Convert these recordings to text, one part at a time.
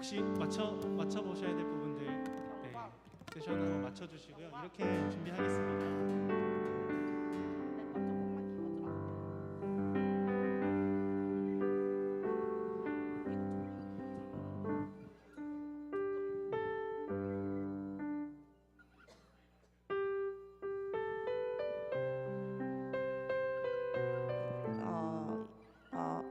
혹시 맞춰 보셔야 될 부분들 세션 한번 맞춰 주시고요. 이렇게 준비하겠습니다. 어, 어,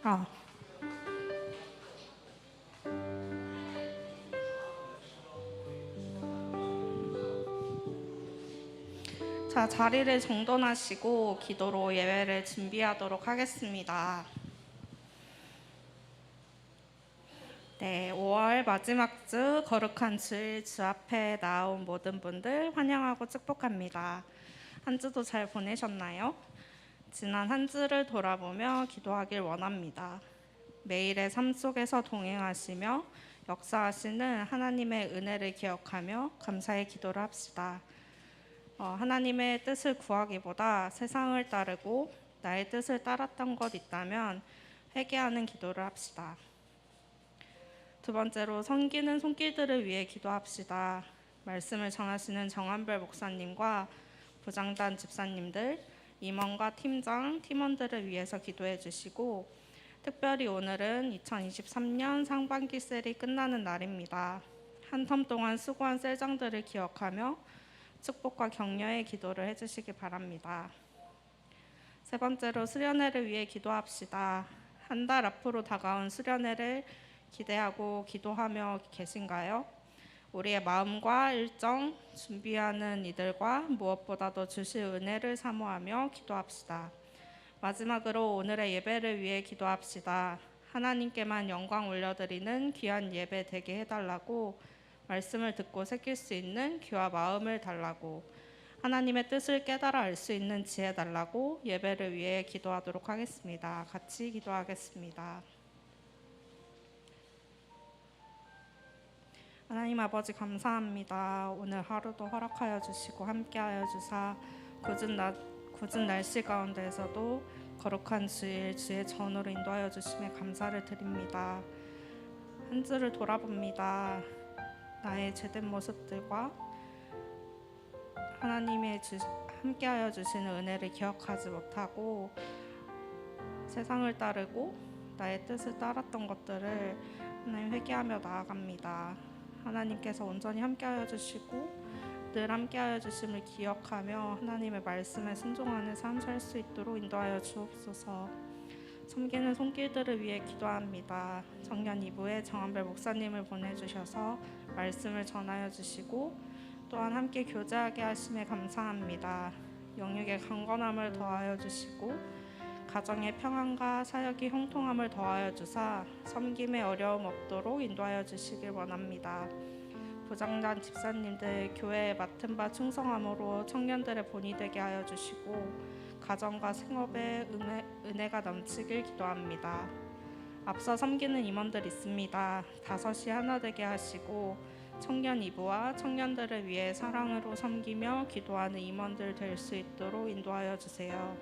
아, 자, 자리를 정돈하시고 기도로 예배를 준비하도록 하겠습니다. 네, 5월 마지막 주 거룩한 주일 주 앞에 나온 모든 분들 환영하고 축복합니다. 한 주도 잘 보내셨나요? 지난 한 주를 돌아보며 기도하길 원합니다. 매일의 삶 속에서 동행하시며 역사하시는 하나님의 은혜를 기억하며 감사의 기도를 합시다. 하나님의 뜻을 구하기보다 세상을 따르고 나의 뜻을 따랐던 것 있다면 회개하는 기도를 합시다. 두 번째로 섬기는 손길들을 위해 기도합시다. 말씀을 전하시는 정한별 목사님과 부장단 집사님들, 임원과 팀장, 팀원들을 위해서 기도해 주시고, 특별히 오늘은 2023년 상반기 셀이 끝나는 날입니다. 한 텀 동안 수고한 셀장들을 기억하며 축복과 격려의 기도를 해주시기 바랍니다. 세 번째로 수련회를 위해 기도합시다. 한 달 앞으로 다가온 수련회를 기대하고 기도하며 계신가요? 우리의 마음과 일정, 준비하는 이들과 무엇보다도 주실 은혜를 사모하며 기도합시다. 마지막으로 오늘의 예배를 위해 기도합시다. 하나님께만 영광 올려드리는 귀한 예배 되게 해달라고, 말씀을 듣고 새길 수 있는 귀와 마음을 달라고, 하나님의 뜻을 깨달아 알 수 있는 지혜 달라고 예배를 위해 기도하도록 하겠습니다. 같이 기도하겠습니다. 하나님 아버지 감사합니다. 오늘 하루도 허락하여 주시고 함께하여 주사 굳은 날씨 가운데에서도 거룩한 주일 주의 전으로 인도하여 주심에 감사를 드립니다. 한 주를 돌아봅니다. 나의 죄된 모습들과 하나님의 함께하여 주시는 은혜를 기억하지 못하고 세상을 따르고 나의 뜻을 따랐던 것들을 하나님 회개하며 나아갑니다. 하나님께서 온전히 함께하여 주시고 늘 함께하여 주심을 기억하며 하나님의 말씀에 순종하는 삶 살 수 있도록 인도하여 주옵소서. 섬기는 손길들을 위해 기도합니다. 청년 2부에 정한별 목사님을 보내주셔서 말씀을 전하여 주시고 또한 함께 교제하게 하심에 감사합니다. 영육의 강건함을 더하여 주시고 가정의 평안과 사역의 형통함을 더하여 주사 섬김에 어려움 없도록 인도하여 주시길 원합니다. 부장단 집사님들 교회에 맡은 바 충성함으로 청년들의 본이 되게 하여 주시고 가정과 생업에 은혜가 넘치길 기도합니다. 앞서 섬기는 임원들 있습니다. 5이 하나 되게 하시고 청년 2부와 청년들을 위해 사랑으로 섬기며 기도하는 임원들 될 수 있도록 인도하여 주세요.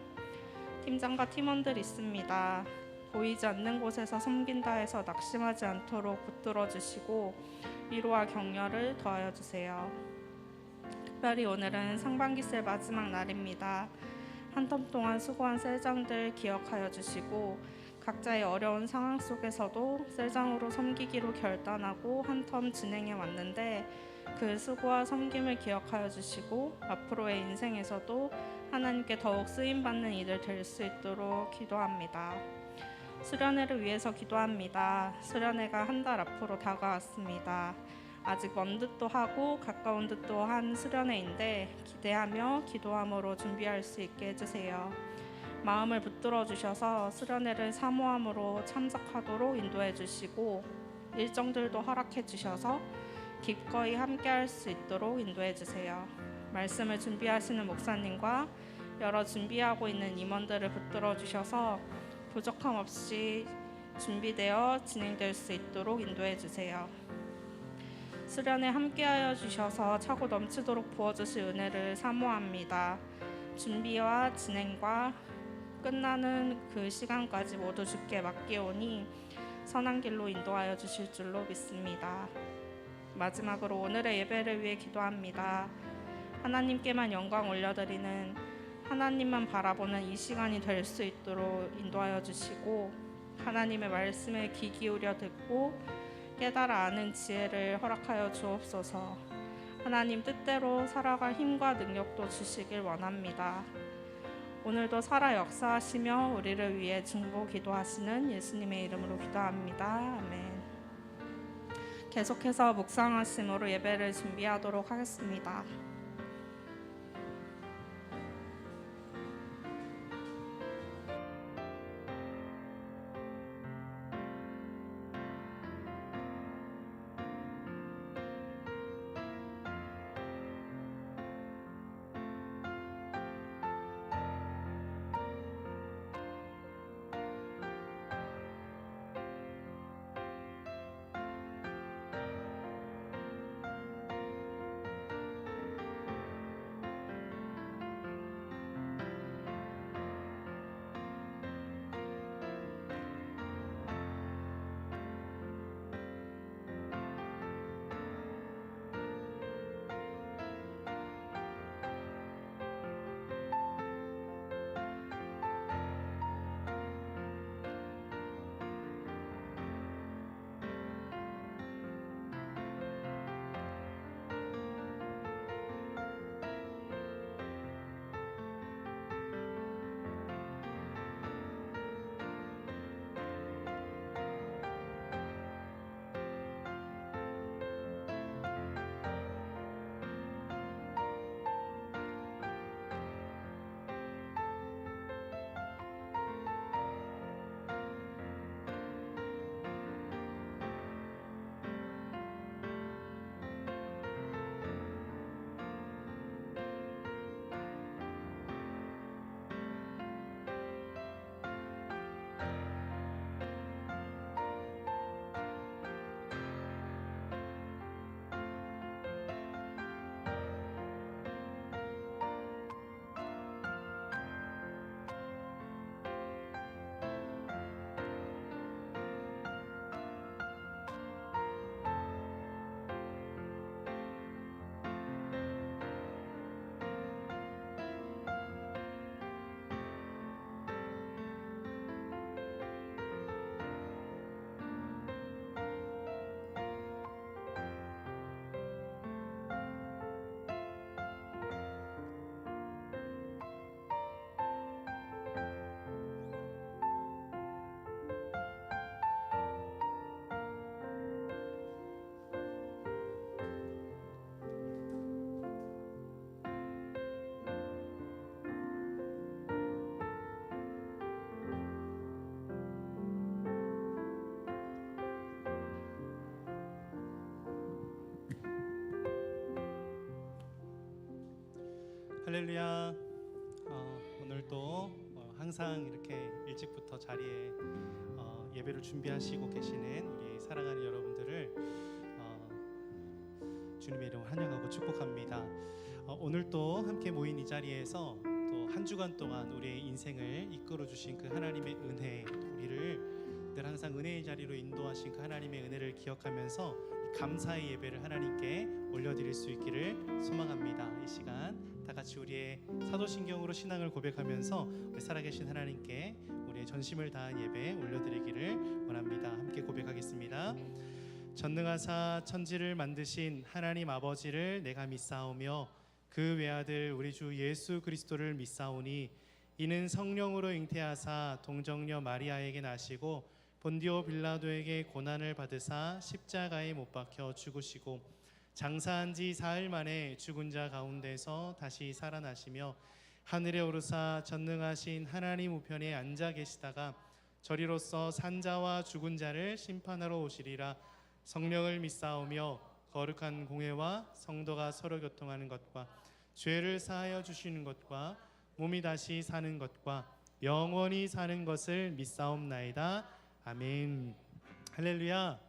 팀장과 팀원들 있습니다. 보이지 않는 곳에서 섬긴다 해서 낙심하지 않도록 붙들어 주시고 위로와 격려를 더하여 주세요. 특별히 오늘은 상반기 셀 마지막 날입니다. 한 텀 동안 수고한 셀장들 기억하여 주시고 각자의 어려운 상황 속에서도 셀장으로 섬기기로 결단하고 한 텀 진행해 왔는데 그 수고와 섬김을 기억하여 주시고 앞으로의 인생에서도 하나님께 더욱 쓰임받는 이들 될 수 있도록 기도합니다. 수련회를 위해서 기도합니다. 수련회가 한 달 앞으로 다가왔습니다. 아직 먼 듯도 하고 가까운 듯도 한 수련회인데 기대하며 기도함으로 준비할 수 있게 해주세요. 마음을 붙들어 주셔서 수련회를 사모함으로 참석하도록 인도해 주시고 일정들도 허락해 주셔서 기꺼이 함께할 수 있도록 인도해 주세요. 말씀을 준비하시는 목사님과 여러 준비하고 있는 임원들을 붙들어 주셔서 부족함 없이 준비되어 진행될 수 있도록 인도해 주세요. 수련에 함께하여 주셔서 차고 넘치도록 부어주실 은혜를 사모합니다. 준비와 진행과 끝나는 그 시간까지 모두 주께 맡기오니 선한 길로 인도하여 주실 줄로 믿습니다. 마지막으로 오늘의 예배를 위해 기도합니다. 하나님께만 영광 올려드리는 하나님만 바라보는 이 시간이 될 수 있도록 인도하여 주시고 하나님의 말씀에 귀 기울여 듣고 깨달아 아는 지혜를 허락하여 주옵소서. 하나님 뜻대로 살아갈 힘과 능력도 주시길 원합니다. 오늘도 살아 역사하시며 우리를 위해 중보 기도하시는 예수님의 이름으로 기도합니다. 아멘. 계속해서 묵상하심으로 예배를 준비하도록 하겠습니다. 할렐루야. 오늘도 항상 이렇게 일찍부터 자리에 예배를 준비하시고 계시는 우리 사랑하는 여러분들을 주님의 이름으로 환영하고 축복합니다. 오늘 또 함께 모인 이 자리에서 또 한 주간 동안 우리의 인생을 이끌어 주신 그 하나님의 은혜, 우리를 늘 항상 은혜의 자리로 인도하신 그 하나님의 은혜를 기억하면서 감사의 예배를 하나님께 올려드릴 수 있기를 소망합니다. 이 시간 다 같이 우리의 사도신경으로 신앙을 고백하면서 우리 살아계신 하나님께 우리의 전심을 다한 예배 올려드리기를 원합니다. 함께 고백하겠습니다. 전능하사 천지를 만드신 하나님 아버지를 내가 믿사오며 그 외아들 우리 주 예수 그리스도를 믿사오니 이는 성령으로 잉태하사 동정녀 마리아에게 나시고 본디오 빌라도에게 고난을 받으사 십자가에 못 박혀 죽으시고 장사한 지 사흘 만에 죽은 자 가운데서 다시 살아나시며 하늘에 오르사 전능하신 하나님 우편에 앉아 계시다가 저리로서 산자와 죽은 자를 심판하러 오시리라. 성령을 믿사오며 거룩한 공회와 성도가 서로 교통하는 것과 죄를 사하여 주시는 것과 몸이 다시 사는 것과 영원히 사는 것을 믿사옵나이다. 아멘. 할렐루야.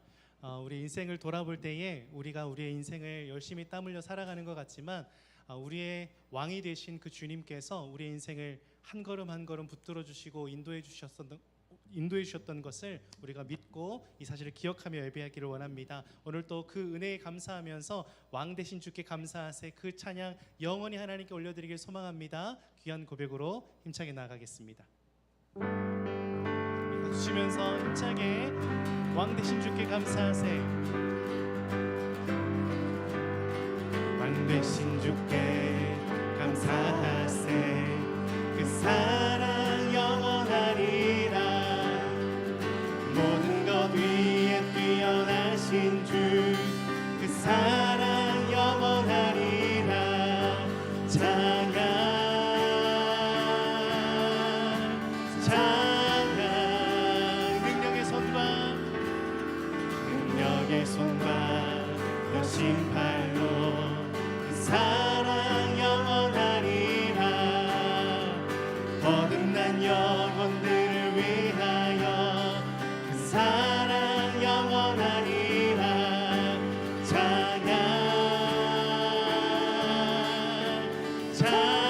우리 인생을 돌아볼 때에 우리가 우리의 인생을 열심히 땀 흘려 살아가는 것 같지만 우리의 왕이 되신 그 주님께서 우리의 인생을 한 걸음 한 걸음 붙들어 주시고 인도해 주셨던 것을 우리가 믿고 이 사실을 기억하며 예배하기를 원합니다. 오늘 또 그 은혜에 감사하면서 왕 되신 주께 감사하세 그 찬양 영원히 하나님께 올려드리길 소망합니다. 귀한 고백으로 힘차게 나아가겠습니다. 주시면서 힘차게 왕 되신 주께 감사하세. 왕 되신 주께 감사하세. 그 사랑 영원하리라. 모든 것 위에 뛰어나신 주 그 사랑 영원하리라. 찬양 손과 여신 팔로 그 사랑 영원하리라. 거듭난 영혼들을 위하여 그 사랑 영원하리라. 찬양 찬양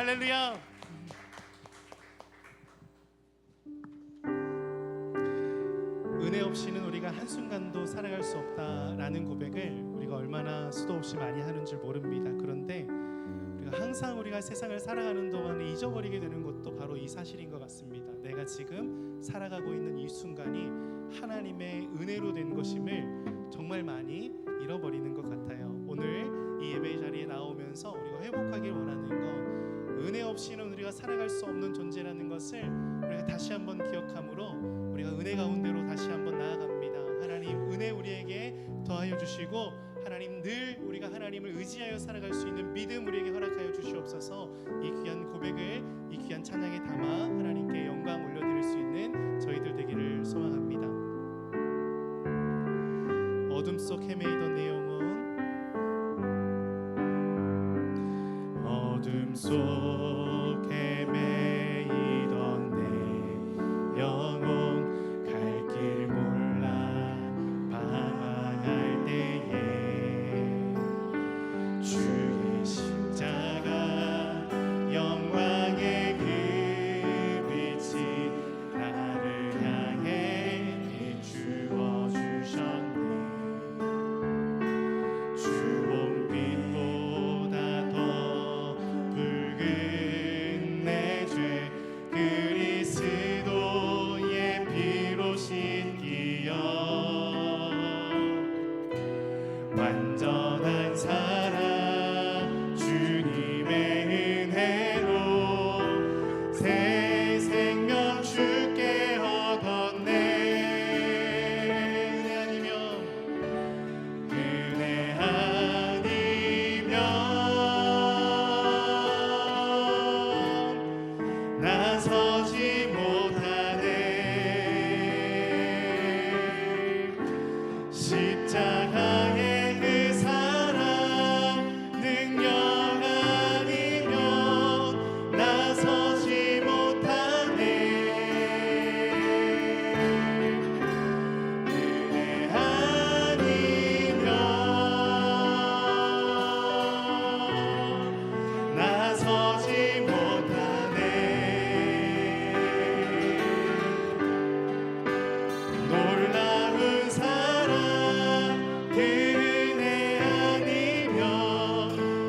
할렐루야. 은혜 없이는 우리가 한순간도 살아갈 수 없다라는 고백을 우리가 얼마나 수도 없이 많이 하는 줄 모릅니다. 그런데 우리가 항상 우리가 세상을 살아가는 동안에 잊어버리게 되는 것도 바로 이 사실인 것 같습니다. 내가 지금 살아가고 있는 이 순간이 하나님의 은혜로 된 것임을 정말 많이 잃어버리는 것 같아요. 오늘 이 예배의 자리에 나오면서 우리가 회복하길 원하는 거, 은혜 없이는 우리가 살아갈 수 없는 존재라는 것을 우리가 다시 한번 기억함으로 우리가 은혜 가운데로 다시 한번 나아갑니다. 하나님 은혜 우리에게 더하여 주시고, 하나님 늘 우리가 하나님을 의지하여 살아갈 수 있는 믿음 우리에게 허락하여 주시옵소서. 이 귀한 고백을 이 귀한 찬양에 담아 하나님께 영광 올려드릴 수 있는 저희들 되기를 소망합니다. 어둠 속 헤매이던 내 영혼, 어둠 속 헤매이던 내 영혼, 갈 길 몰라 방황할 때에 주의 십자가 영광의 그 빛이 나를 향해 비추어 주셨네. 주홍빛보다 더 붉은 내 죄 그리스도의 피로 씻기어 완전한 사랑 주님의 은혜로 새 생명 주께 얻었네. 은혜 아니면 나서지 못하네. 십자가의 그 사랑 능력 아니면 나서지 못하네. 은혜 아니면 나서지 못하네. 놀라운 사랑 그 은혜 아니면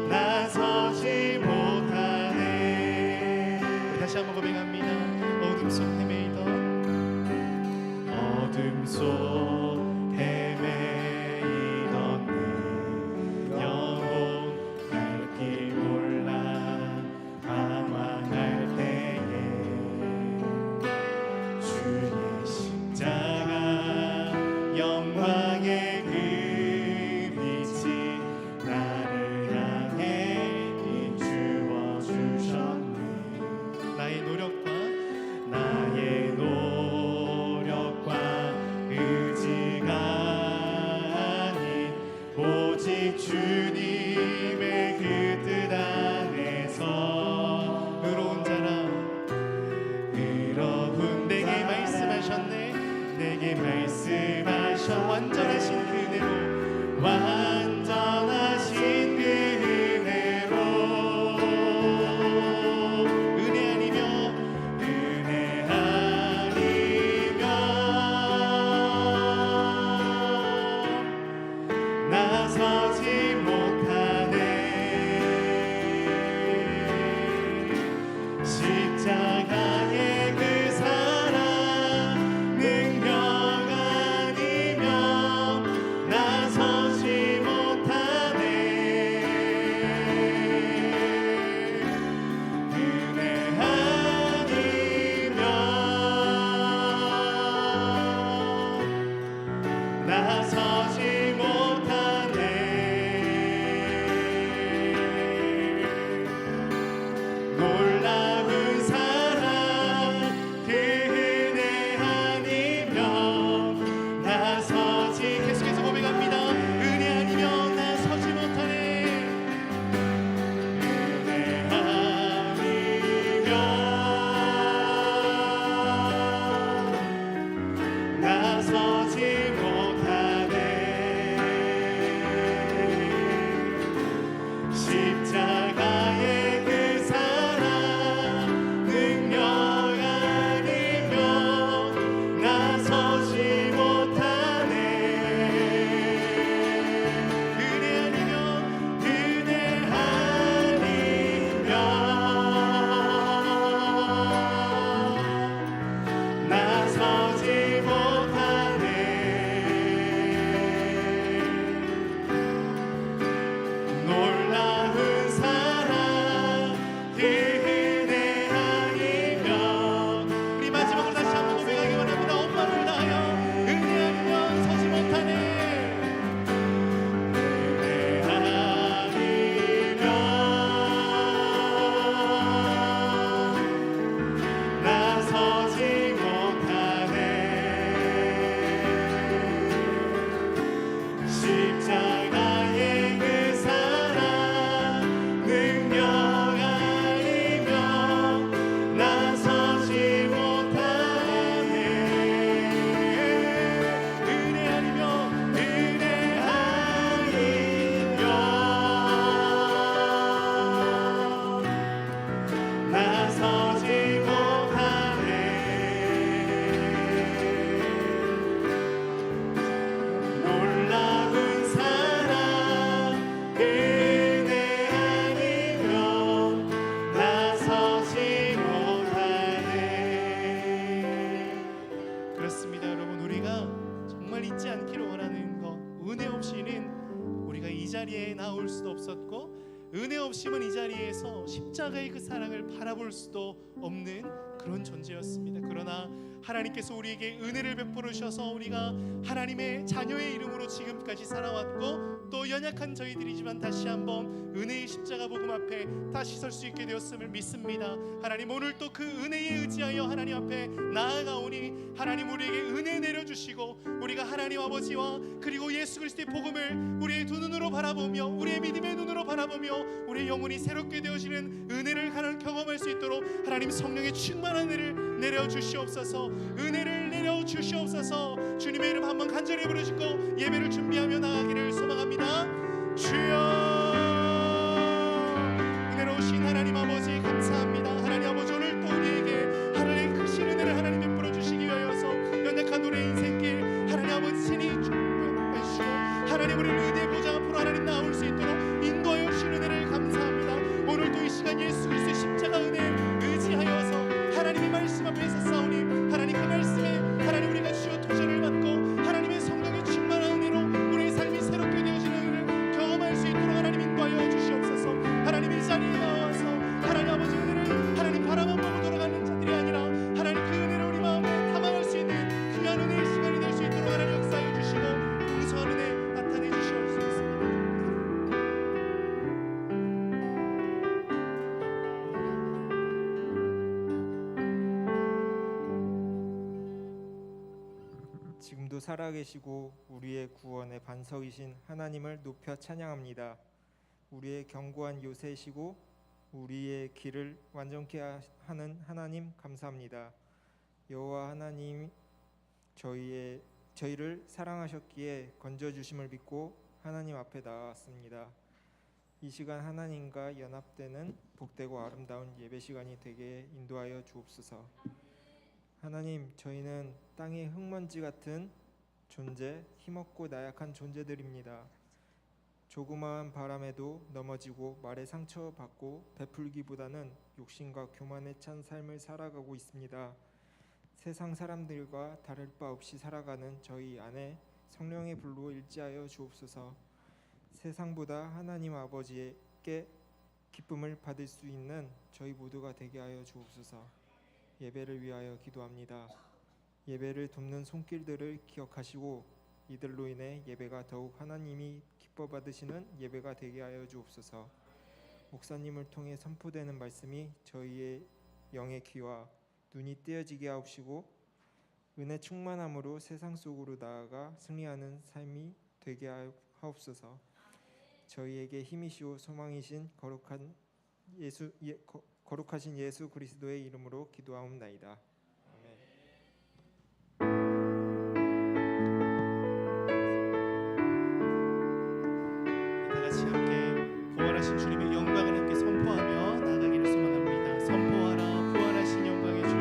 나서지 못하네. 다시 한번 고백합니다. 어둠 속 헤매이던, 어둠 속 헤매이던 내 영혼, 갈 길 몰라 방황할 때에 주의 십자가 영광의 그 빛이 나를 향해 비추어 주셨네. 나의 노력과 의지가 아닌 오직 주님의 그 뜻 안에서 의로운 자라, 의로운 내게 말씀하셨네. 내게 말씀하셔 완전하신 그대로, 완전하신 그 은혜로. 은혜 아니면 나서지 못하네. 십자가의 그 사랑 능력 아니면 나서지 자리에 나올 수도 없었고 은혜 없이면 이 자리에서 십자가의 그 사랑을 바라볼 수도 없는 그런 존재였습니다. 그러나 하나님께서 우리에게 은혜를 베풀어 주셔서 우리가 하나님의 자녀의 이름으로 지금까지 살아왔고 또 연약한 저희들이지만 다시 한번 은혜의 십자가 복음 앞에 다시 설 수 있게 되었음을 믿습니다. 하나님 오늘 또 그 은혜에 의지하여 하나님 앞에 나아가오니 하나님 우리에게 은혜 내려주시고 우리가 하나님 아버지와 그리고 예수 그리스도의 복음을 우리의 두 눈으로 바라보며 우리의 믿음의 눈으로 바라보며 우리의 영혼이 새롭게 되어지는 은혜를 하나님 경험할 수 있도록 하나님 성령의 충만한 은혜를 내려주시옵소서. 은혜를 내려주시옵소서. 주님의 이름 한번 간절히 부르시고 예배를 준비하며 나가기를 소망합니다. 주여 은혜로우신 하나님 아버지 감사합니다. 하나님 아버지 오늘 또 우리에게 하늘의 크신 은혜를 하나님 베풀어 주시기 위하여서 연약한 우리의 인생길 하나님 아버지 친히 주시고 하나님 우리를 은혜의 보좌 앞으로 하나님 나올 수 있도록 인도하여 주신 은혜를 감사합니다. 오늘도 이 시간 예수 그리스도의 십자가 은혜에 의지하여서 하나님의 말씀 앞에 서싸우니 하나님 그 말씀에 하나님 우리가 주여 도전을 받고 하나님의 성령의 충만한 은혜로 우리의 삶이 새롭게 되어지는 은혜를 경험할 수 있도록 하나님 인도하여 주시옵소서. 하나님 이 자리에 나와서 하나님 아버지 은혜를 하나님 바라만 보고 돌아가는 자들이 아니라 하나님 그 은혜를 우리 마음에 담아갈 수 있는 귀한 은혜의 시간이 될 수 있도록 하나님 역사하여 주시고 풍성한 은혜 나타내 주시옵소서. 지금도 살아계시고 우리의 구원의 반석이신 하나님을 높여 찬양합니다. 우리의 견고한 요새시고 우리의 길을 완전케 하는 하나님 감사합니다. 여호와 하나님 저희를 사랑하셨기에 건져주심을 믿고 하나님 앞에 나왔습니다. 이 시간 하나님과 연합되는 복되고 아름다운 예배 시간이 되게 인도하여 주옵소서. 하나님 저희는 땅의 흙먼지 같은 존재, 힘없고 나약한 존재들입니다. 조그마한 바람에도 넘어지고 말에 상처받고 베풀기보다는 욕심과 교만에 찬 삶을 살아가고 있습니다. 세상 사람들과 다를 바 없이 살아가는 저희 안에 성령의 불로 일지하여 주옵소서. 세상보다 하나님 아버지께 기쁨을 받을 수 있는 저희 모두가 되게 하여 주옵소서. 예배를 위하여 기도합니다. 예배를 돕는 손길들을 기억하시고 이들로 인해 예배가 더욱 하나님이 기뻐 받으시는 예배가 되게 하여 주옵소서. 목사님을 통해 선포되는 말씀이 저희의 영의 귀와 눈이 떼어지게 하옵시고 은혜 충만함으로 세상 속으로 나아가 승리하는 삶이 되게 하옵소서. 저희에게 힘이시오 소망이신 거룩하신 예수 그리스도의 이름으로 기도하옵나이다. 다 같이 함께 부활하신 주님의 영광을 함께 선포하며 나가기를 소망합니다. 선포하라 부활하신 영광의 주.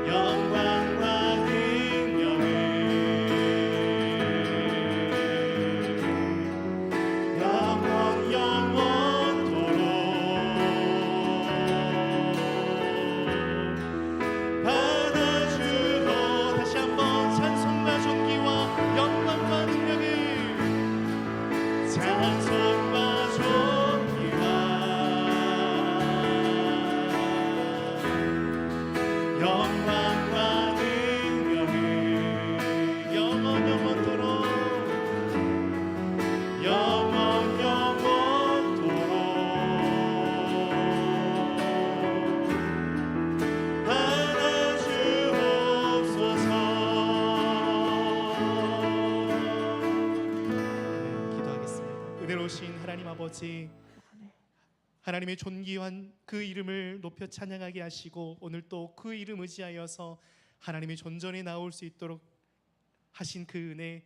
영광 아버지, 하나님의 존귀한 그 이름을 높여 찬양하게 하시고 오늘 또 그 이름 의지하여서 하나님의 존전에 나올 수 있도록 하신 그 은혜,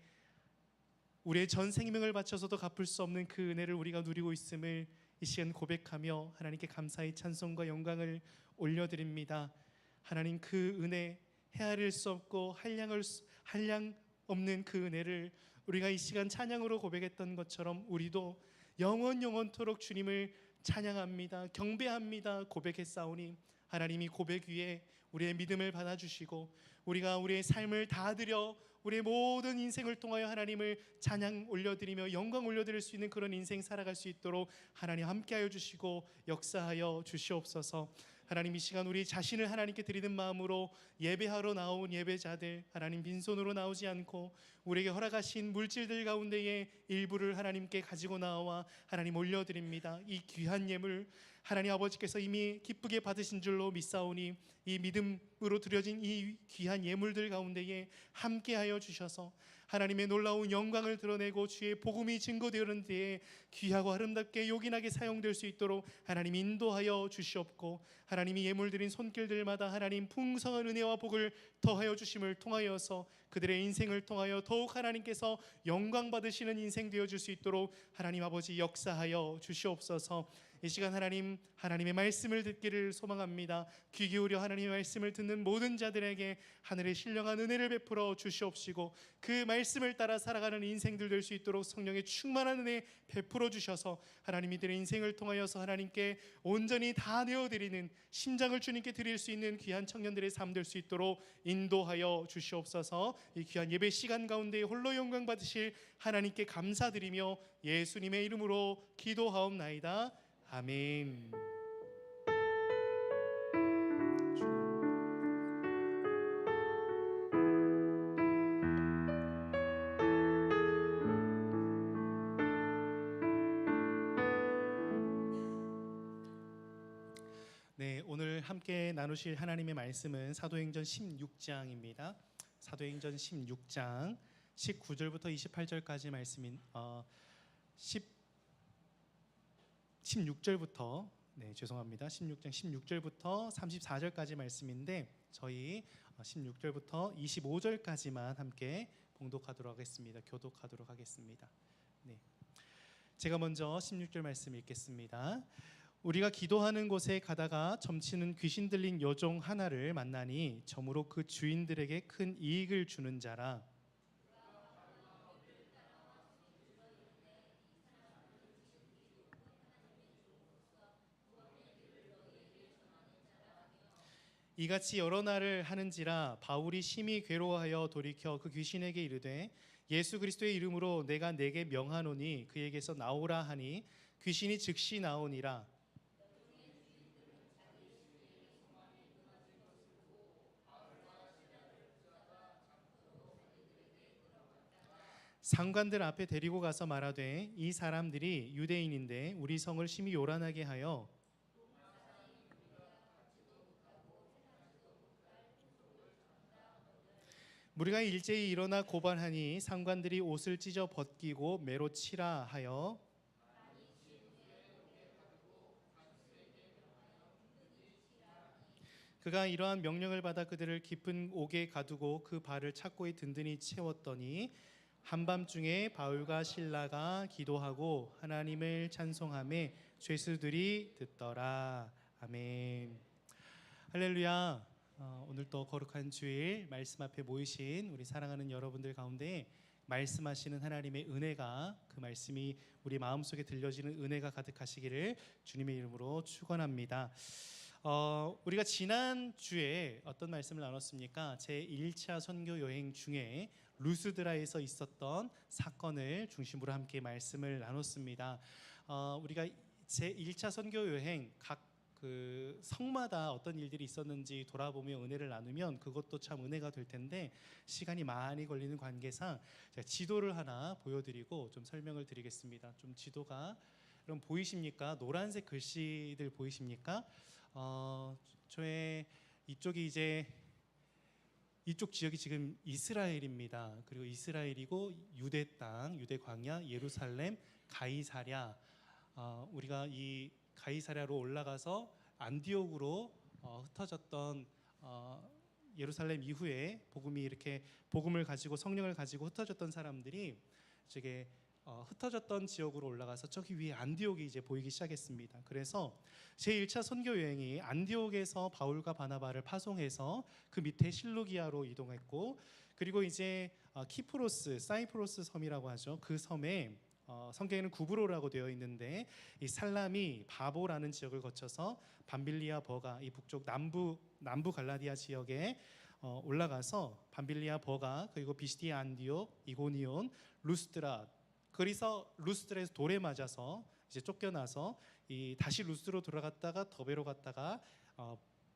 우리의 전 생명을 바쳐서도 갚을 수 없는 그 은혜를 우리가 누리고 있음을 이 시간 고백하며 하나님께 감사의 찬송과 영광을 올려드립니다. 하나님, 그 은혜, 헤아릴 수 없고 한량 없는 그 은혜를 우리가 이 시간 찬양으로 고백했던 것처럼 우리도 영원토록 주님을 찬양합니다. 경배합니다. 고백했사오니 하나님이 고백 위에 우리의 믿음을 받아주시고 우리가 우리의 삶을 다 드려 우리의 모든 인생을 통하여 하나님을 찬양 올려드리며 영광 올려드릴 수 있는 그런 인생 살아갈 수 있도록 하나님 함께하여 주시고 역사하여 주시옵소서. 하나님, 이 시간 우리 자신을 하나님께 드리는 마음으로 예배하러 나온 예배자들, 하나님 빈손으로 나오지 않고 우리에게 허락하신 물질들 가운데에 일부를 하나님께 가지고 나와 하나님 올려드립니다. 이 귀한 예물 하나님 아버지께서 이미 기쁘게 받으신 줄로 믿사오니 이 믿음으로 드려진 이 귀한 예물들 가운데에 함께하여 주셔서 하나님의 놀라운 영광을 드러내고 주의 복음이 증거되는 데에 귀하고 아름답게 요긴하게 사용될 수 있도록 하나님 인도하여 주시옵고, 하나님이 예물 드린 손길들마다 하나님 풍성한 은혜와 복을 더하여 주심을 통하여서 그들의 인생을 통하여 더욱 하나님께서 영광 받으시는 인생 되어줄 수 있도록 하나님 아버지 역사하여 주시옵소서. 이 시간 하나님의 말씀을 듣기를 소망합니다. 귀 기울여 하나님의 말씀을 듣는 모든 자들에게 하늘의 신령한 은혜를 베풀어 주시옵시고 그 말씀을 따라 살아가는 인생들 될 수 있도록 성령의 충만한 은혜 베풀어 주셔서 하나님 이들의 인생을 통하여서 하나님께 온전히 다 내어드리는 심장을 주님께 드릴 수 있는 귀한 청년들의 삶 될 수 있도록 인도하여 주시옵소서. 이 귀한 예배 시간 가운데 홀로 영광 받으실 하나님께 감사드리며 예수님의 이름으로 기도하옵나이다. 아멘. 네, 오늘 함께 나누실 하나님의 말씀은 사도행전 16장입니다. 사도행전 16장 19절부터 28절까지 말씀인 16절부터 16장 16절부터 34절까지 말씀인데 저희 16절부터 25절까지만 함께 봉독하도록 하겠습니다. 교독하도록 하겠습니다. 네. 제가 먼저 16절 말씀 읽겠습니다. 우리가 기도하는 곳에 가다가 점치는 귀신 들린 여종 하나를 만나니 점으로 그 주인들에게 큰 이익을 주는 자라. 이같이 여러 날을 하는지라 바울이 심히 괴로워하여 돌이켜 그 귀신에게 이르되 예수 그리스도의 이름으로 내가 네게 명하노니 그에게서 나오라 하니 귀신이 즉시 나오니라. 상관들 앞에 데리고 가서 말하되 이 사람들이 유대인인데 우리 성을 심히 요란하게 하여 우리가 일제히 일어나 고발하니 상관들이 옷을 찢어 벗기고 매로 치라 하여 그가 이러한 명령을 받아 그들을 깊은 옥에 가두고 그 발을 착고에 든든히 채웠더니 한밤중에 바울과 실라가 기도하고 하나님을 찬송하며 죄수들이 듣더라. 아멘. 할렐루야. 오늘 또 거룩한 주일 말씀 앞에 모이신 우리 사랑하는 여러분들 가운데 말씀하시는 하나님의 은혜가, 그 말씀이 우리 마음속에 들려지는 은혜가 가득하시기를 주님의 이름으로 축원합니다. 우리가 지난 주에 어떤 말씀을 나눴습니까? 제 1차 선교 여행 중에 루스드라에서 있었던 사건을 중심으로 함께 말씀을 나눴습니다. 우리가 제 1차 선교 여행 각 그 성마다 어떤 일들이 있었는지 돌아보며 은혜를 나누면 그것도 참 은혜가 될 텐데 시간이 많이 걸리는 관계상 제가 지도를 하나 보여드리고 좀 설명을 드리겠습니다. 좀 지도가 여러분 보이십니까? 노란색 글씨들 보이십니까? 저의 이쪽이 이제 이쪽 지역이 지금 이스라엘입니다. 그리고 이스라엘이고 유대 땅, 유대 광야, 예루살렘, 가이사랴, 우리가 이 가이사랴로 올라가서 안디옥으로 흩어졌던 예루살렘 이후에 복음이 이렇게 복음을 가지고 성령을 가지고 흩어졌던 사람들이 저게 흩어졌던 지역으로 올라가서 저기 위에 안디옥이 이제 보이기 시작했습니다. 그래서 제1차 선교 여행이 안디옥에서 바울과 바나바를 파송해서 그 밑에 실루기아로 이동했고, 그리고 이제 키프로스, 사이프로스 섬이라고 하죠. 그 섬에 성경에는 구브로라고 되어 있는데 이 살람이 바보라는 지역을 거쳐서 밤빌리아 버가, 이 북쪽 남부 갈라디아 지역에 올라가서 밤빌리아 버가, 그리고 비시디아 안디옥, 이고니온, 루스드라, 그래서 루스드라에서 돌에 맞아서 이제 쫓겨나서 다시 루스드로 돌아갔다가 더베로 갔다가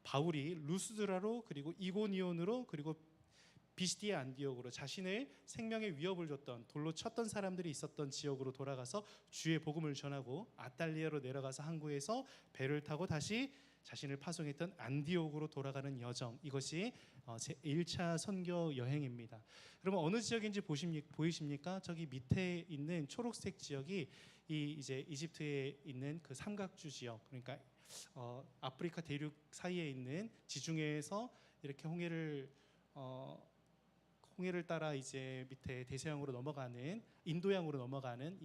바울이 루스드라로, 그리고 이고니온으로, 그리고 비시디아 안디옥으로 자신의 생명에 위협을 줬던, 돌로 쳤던 사람들이 있었던 지역으로 돌아가서 주의 복음을 전하고, 아탈리아로 내려가서 항구에서 배를 타고 다시 자신을 파송했던 안디옥으로 돌아가는 여정, 이것이 제 1차 선교 여행입니다. 그러면 어느 지역인지 보이십니까? 저기 밑에 있는 초록색 지역이 이제 이집트에 있는 그 삼각주 지역, 그러니까 아프리카 대륙 사이에 있는 지중해에서 이렇게 홍해를 따라 이제 밑에 대서양으로 넘어가는, 인도양으로 넘어가는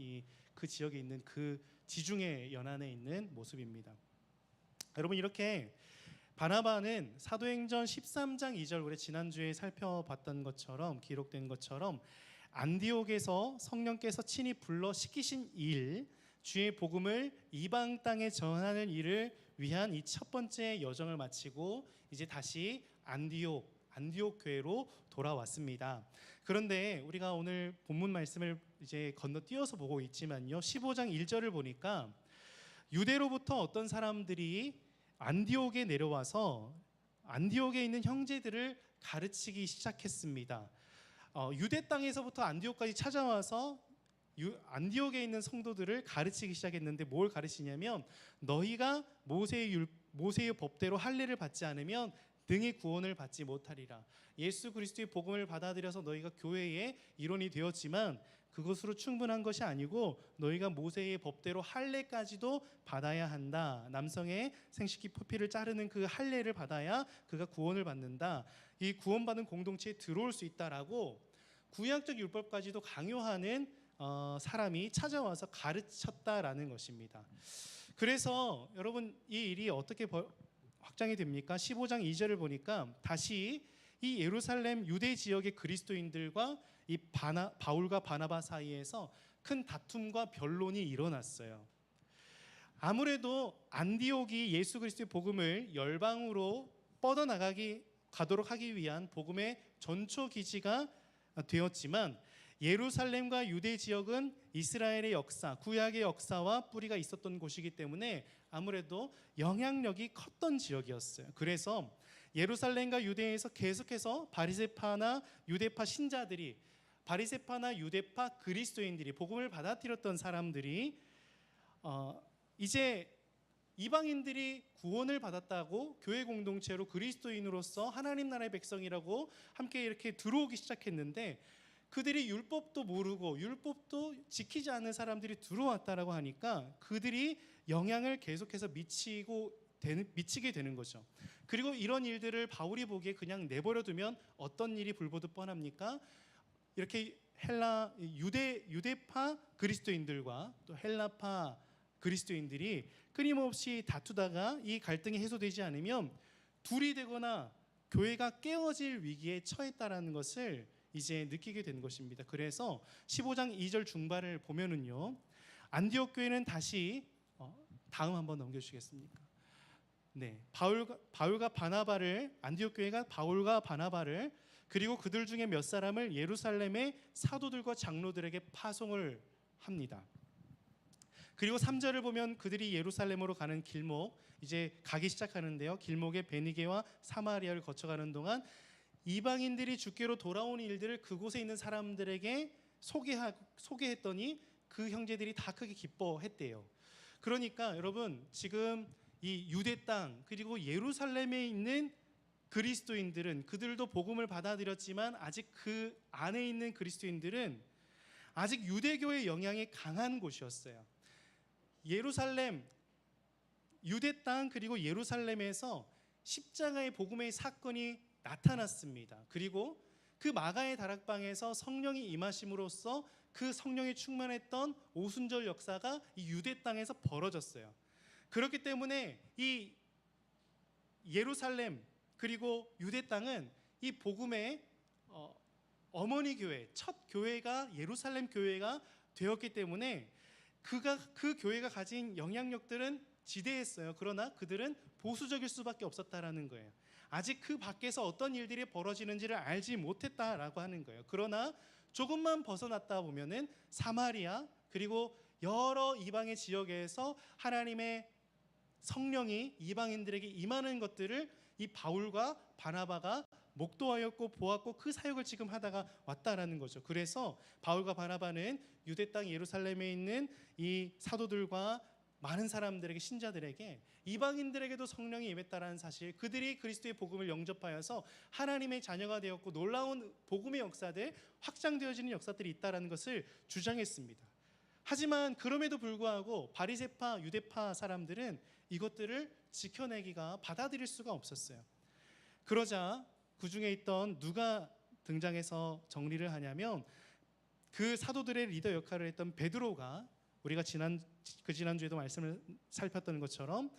그 지역에 있는 그 지중해 연안에 있는 모습입니다. 여러분, 이렇게 바나바는 사도행전 13장 2절, 우리 지난주에 살펴봤던 것처럼, 기록된 것처럼 안디옥에서 성령께서 친히 불러 시키신 일, 주의 복음을 이방 땅에 전하는 일을 위한 이 첫 번째 여정을 마치고 이제 다시 안디옥 교회로 돌아왔습니다. 그런데 우리가 오늘 본문 말씀을 이제 건너뛰어서 보고 있지만요, 15장 1절을 보니까 유대로부터 어떤 사람들이 안디옥에 내려와서 안디옥에 있는 형제들을 가르치기 시작했습니다. 유대 땅에서부터 안디옥까지 찾아와서 안디옥에 있는 성도들을 가르치기 시작했는데, 뭘 가르치냐면 너희가 모세의 법대로 할례를 받지 않으면 등의 구원을 받지 못하리라. 예수 그리스도의 복음을 받아들여서 너희가 교회의 일원이 되었지만 그것으로 충분한 것이 아니고 너희가 모세의 법대로 할례까지도 받아야 한다. 남성의 생식기 표피를 자르는 그 할례를 받아야 그가 구원을 받는다. 이 구원받은 공동체에 들어올 수 있다라고 구약적 율법까지도 강요하는 사람이 찾아와서 가르쳤다라는 것입니다. 그래서 여러분, 이 일이 어떻게 확장이 됩니까? 15장 2절을 보니까 다시 이 예루살렘 유대 지역의 그리스도인들과 이 바울과 바나바 사이에서 큰 다툼과 변론이 일어났어요. 아무래도 안디옥이 예수 그리스도의 복음을 열방으로 가도록 하기 위한 복음의 전초 기지가 되었지만, 예루살렘과 유대 지역은 이스라엘의 역사, 구약의 역사와 뿌리가 있었던 곳이기 때문에 아무래도 영향력이 컸던 지역이었어요. 그래서 예루살렘과 유대에서 계속해서 바리새파나 유대파 신자들이, 바리새파나 유대파 그리스도인들이, 복음을 받아들였던 사람들이 이제 이방인들이 구원을 받았다고 교회 공동체로 그리스도인으로서 하나님 나라의 백성이라고 함께 이렇게 들어오기 시작했는데, 그들이 율법도 모르고 율법도 지키지 않는 사람들이 들어왔다라고 하니까 그들이 영향을 계속해서 미치게 되는 거죠. 그리고 이런 일들을 바울이 보기에 그냥 내버려두면 어떤 일이 불보듯 뻔합니까? 이렇게 유대파 그리스도인들과 또 헬라파 그리스도인들이 끊임없이 다투다가 이 갈등이 해소되지 않으면 둘이 되거나 교회가 깨어질 위기에 처했다라는 것을 이제 느끼게 된 것입니다. 그래서 15장 2절 중반을 보면은요, 안디옥 교회는 다시 다음 한번 넘겨주시겠습니까? 네, 바울과 바나바를, 안디옥 교회가 바울과 바나바를, 그리고 그들 중에 몇 사람을 예루살렘의 사도들과 장로들에게 파송을 합니다. 그리고 3절을 보면 그들이 예루살렘으로 가는 길목, 이제 가기 시작하는데요, 길목에 베니게와 사마리아를 거쳐가는 동안 이방인들이 주께로 돌아온 일들을 그곳에 있는 사람들에게 소개했더니 그 형제들이 다 크게 기뻐했대요. 그러니까 여러분, 지금 이 유대 땅 그리고 예루살렘에 있는 그리스도인들은, 그들도 복음을 받아들였지만 아직 그 안에 있는 그리스도인들은 아직 유대교의 영향이 강한 곳이었어요. 예루살렘, 유대 땅 그리고 예루살렘에서 십자가의 복음의 사건이 나타났습니다. 그리고 그 마가의 다락방에서 성령이 임하심으로써 그 성령이 충만했던 오순절 역사가 이 유대 땅에서 벌어졌어요. 그렇기 때문에 이 예루살렘 그리고 유대 땅은 이 복음의 어머니 교회, 첫 교회가 예루살렘 교회가 되었기 때문에 그 교회가 가진 영향력들은 지대했어요. 그러나 그들은 보수적일 수밖에 없었다라는 거예요. 아직 그 밖에서 어떤 일들이 벌어지는지를 알지 못했다라고 하는 거예요. 그러나 조금만 벗어났다 보면은 사마리아 그리고 여러 이방의 지역에서 하나님의 성령이 이방인들에게 임하는 것들을 이 바울과 바나바가 목도하였고 보았고 그 사역을 지금 하다가 왔다라는 거죠. 그래서 바울과 바나바는 유대 땅 예루살렘에 있는 이 사도들과 많은 사람들에게, 신자들에게, 이방인들에게도 성령이 임했다라는 사실, 그들이 그리스도의 복음을 영접하여서 하나님의 자녀가 되었고 놀라운 복음의 역사들, 확장되어지는 역사들이 있다라는 것을 주장했습니다. 하지만 그럼에도 불구하고 바리새파, 유대파 사람들은 이것들을 지켜내기가, 받아들일 수가 없었어요. 그러자 그 중에 있던 누가 등장해서 정리를 하냐면 그 사도들의 리더 역할을 했던 베드로가, 우리가 지난주에도 말씀을 살폈던 것처럼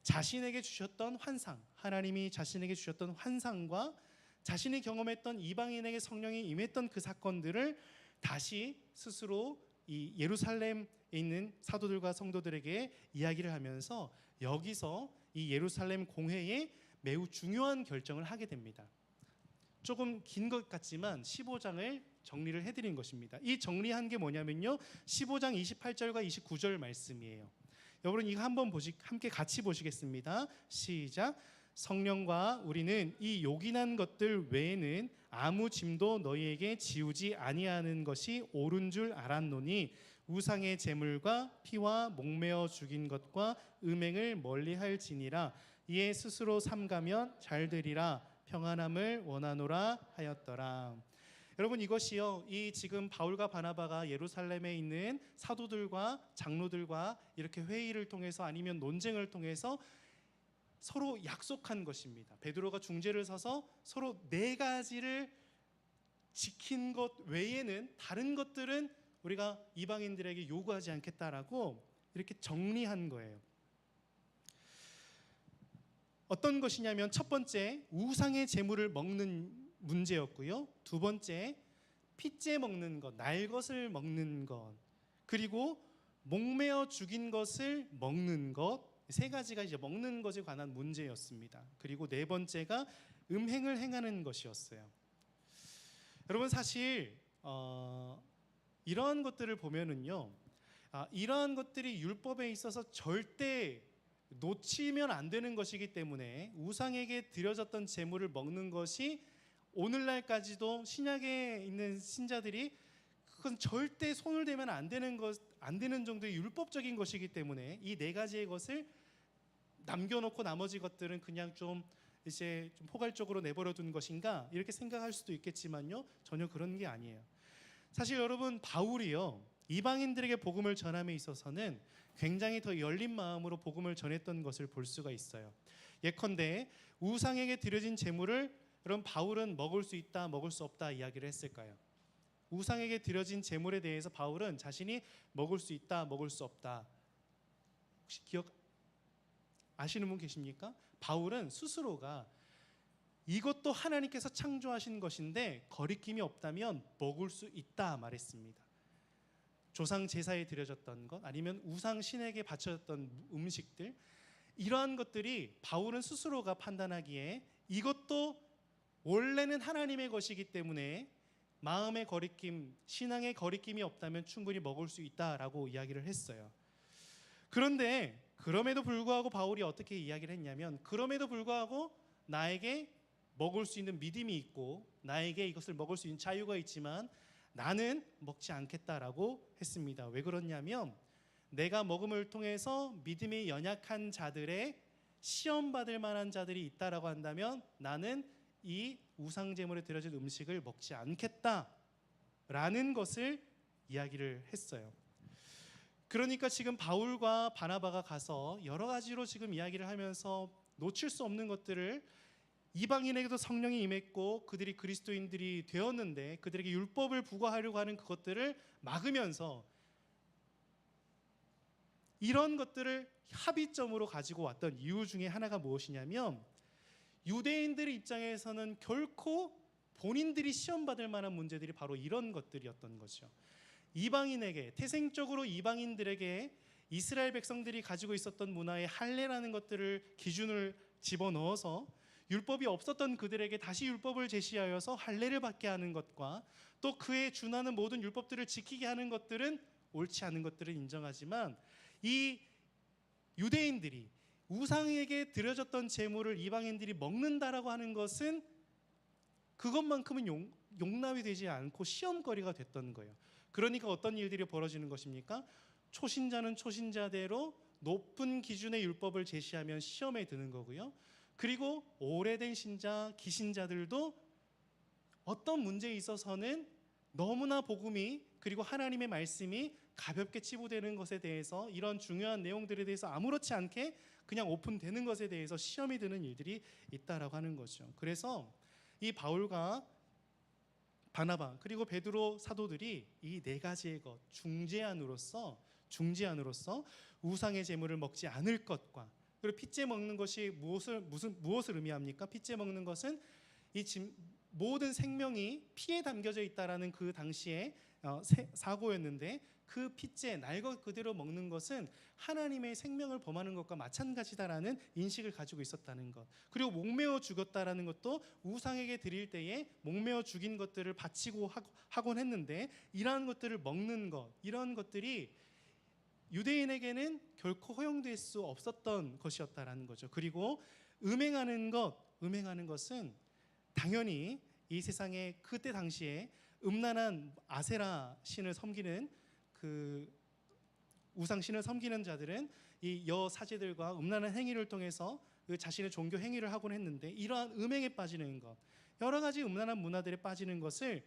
자신에게 주셨던 환상, 하나님이 자신에게 주셨던 환상과 자신이 경험했던 이방인에게 성령이 임했던 그 사건들을 다시 스스로 이 예루살렘에 있는 사도들과 성도들에게 이야기를 하면서 여기서 이 예루살렘 공회에 매우 중요한 결정을 하게 됩니다. 조금 긴 것 같지만 15장을 정리를 해드린 것입니다. 이 정리한 게 뭐냐면요, 15장 28절과 29절 말씀이에요. 여러분 이거 함께 같이 보시겠습니다. 시작. 성령과 우리는 이 요긴한 것들 외에는 아무 짐도 너희에게 지우지 아니하는 것이 옳은 줄 알았노니 우상의 제물과 피와 목매어 죽인 것과 음행을 멀리할지니라. 이에 스스로 삼가면 잘 되리라. 평안함을 원하노라 하였더라. 여러분 이것이요, 이 지금 바울과 바나바가 예루살렘에 있는 사도들과 장로들과 이렇게 회의를 통해서 아니면 논쟁을 통해서 서로 약속한 것입니다. 베드로가 중재를 서서 서로 네 가지를 지킨 것 외에는 다른 것들은 우리가 이방인들에게 요구하지 않겠다라고 이렇게 정리한 거예요. 어떤 것이냐면 첫 번째, 우상의 제물을 먹는 문제였고요. 두 번째, 핏째 먹는 것, 날 것을 먹는 것, 그리고 목매어 죽인 것을 먹는 것, 세 가지가 이제 먹는 것에 관한 문제였습니다. 그리고 네 번째가 음행을 행하는 것이었어요. 여러분 사실 이러한 것들을 보면은요, 이러한 것들이 율법에 있어서 절대 놓치면 안 되는 것이기 때문에 우상에게 드려졌던 제물을 먹는 것이 오늘날까지도 신약에 있는 신자들이 그건 절대 손을 대면 안 되는 정도의 율법적인 것이기 때문에 이 네 가지의 것을 남겨놓고 나머지 것들은 그냥 좀 이제 좀 포괄적으로 내버려 둔 것인가 이렇게 생각할 수도 있겠지만요, 전혀 그런 게 아니에요. 사실 여러분 바울이요, 이방인들에게 복음을 전함에 있어서는 굉장히 더 열린 마음으로 복음을 전했던 것을 볼 수가 있어요. 예컨대 우상에게 드려진 제물을 그럼 바울은 먹을 수 있다, 먹을 수 없다 이야기를 했을까요? 우상에게 드려진 제물에 대해서 바울은 자신이 먹을 수 있다, 먹을 수 없다, 혹시 아시는 분 계십니까? 바울은 스스로가 이것도 하나님께서 창조하신 것인데 거리낌이 없다면 먹을 수 있다 말했습니다. 조상 제사에 드려졌던 것, 아니면 우상 신에게 바쳐졌던 음식들, 이러한 것들이 바울은 스스로가 판단하기에 이것도 원래는 하나님의 것이기 때문에 마음의 거리낌, 신앙의 거리낌이 없다면 충분히 먹을 수 있다라고 이야기를 했어요. 그런데 그럼에도 불구하고 바울이 어떻게 이야기를 했냐면, 그럼에도 불구하고 나에게 먹을 수 있는 믿음이 있고 나에게 이것을 먹을 수 있는 자유가 있지만 나는 먹지 않겠다라고 했습니다. 왜 그러냐면 내가 먹음을 통해서 믿음이 연약한 자들의 시험받을 만한 자들이 있다라고 한다면 나는 이 우상제물에 드려진 음식을 먹지 않겠다라는 것을 이야기를 했어요. 그러니까 지금 바울과 바나바가 가서 여러 가지로 지금 이야기를 하면서 놓칠 수 없는 것들을, 이방인에게도 성령이 임했고 그들이 그리스도인들이 되었는데 그들에게 율법을 부과하려고 하는 그것들을 막으면서 이런 것들을 합의점으로 가지고 왔던 이유 중에 하나가 무엇이냐면, 유대인들의 입장에서는 결코 본인들이 시험받을 만한 문제들이 바로 이런 것들이었던 거죠. 이방인에게, 태생적으로 이방인들에게 이스라엘 백성들이 가지고 있었던 문화의 할례라는 것들을 기준을 집어넣어서 율법이 없었던 그들에게 다시 율법을 제시하여서 할례를 받게 하는 것과 또 그에 준하는 모든 율법들을 지키게 하는 것들은 옳지 않은 것들을 인정하지만, 이 유대인들이 우상에게 드려졌던 제물을 이방인들이 먹는다라고 하는 것은 그것만큼은 용납이 되지 않고 시험거리가 됐던 거예요. 그러니까 어떤 일들이 벌어지는 것입니까? 초신자는 초신자대로 높은 기준의 율법을 제시하면 시험에 드는 거고요. 그리고 오래된 신자, 기신자들도 어떤 문제에 있어서는 너무나 복음이, 그리고 하나님의 말씀이 가볍게 치부되는 것에 대해서, 이런 중요한 내용들에 대해서 아무렇지 않게 그냥 오픈되는 것에 대해서 시험이 드는 일들이 있다라고 하는 거죠. 그래서 이 바울과 바나바 그리고 베드로 사도들이 이 네 가지의 것, 중재안으로서 우상의 제물을 먹지 않을 것과, 그리고 핏째 먹는 것이 무엇을 의미합니까? 핏째 먹는 것은 이 모든 생명이 피에 담겨져 있다라는 그 당시에 사고였는데, 그 핏째 날 것 그대로 먹는 것은 하나님의 생명을 범하는 것과 마찬가지다라는 인식을 가지고 있었다는 것. 그리고 목매어 죽였다라는 것도 우상에게 드릴 때에 목매어 죽인 것들을 바치고 하곤 했는데, 이러한 것들을 먹는 것, 이런 것들이 유대인에게는 결코 허용될 수 없었던 것이었다라는 거죠. 그리고 음행하는 것은 당연히 이 세상에 그때 당시에 음란한 아세라 신을 섬기는 그 우상 신을 섬기는 자들은 이 여사제들과 음란한 행위를 통해서 그 자신의 종교 행위를 하곤 했는데, 이러한 음행에 빠지는 것, 여러 가지 음란한 문화들에 빠지는 것을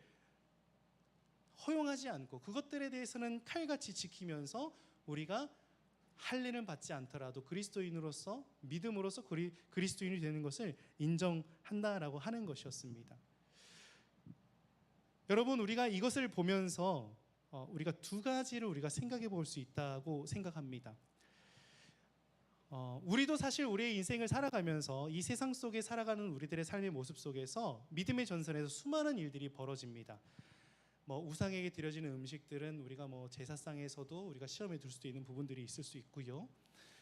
허용하지 않고 그것들에 대해서는 칼같이 지키면서 우리가 할례는 받지 않더라도 그리스도인으로서, 믿음으로서 그리스도인이 되는 것을 인정한다라고 하는 것이었습니다. 여러분, 우리가 이것을 보면서 우리가 두 가지를 우리가 생각해 볼 수 있다고 생각합니다. 우리도 사실 우리의 인생을 살아가면서 이 세상 속에 살아가는 우리들의 삶의 모습 속에서 믿음의 전선에서 수많은 일들이 벌어집니다. 우상에게 드려지는 음식들은 우리가 제사상에서도 우리가 시험에 둘 수도 있는 부분들이 있을 수 있고요.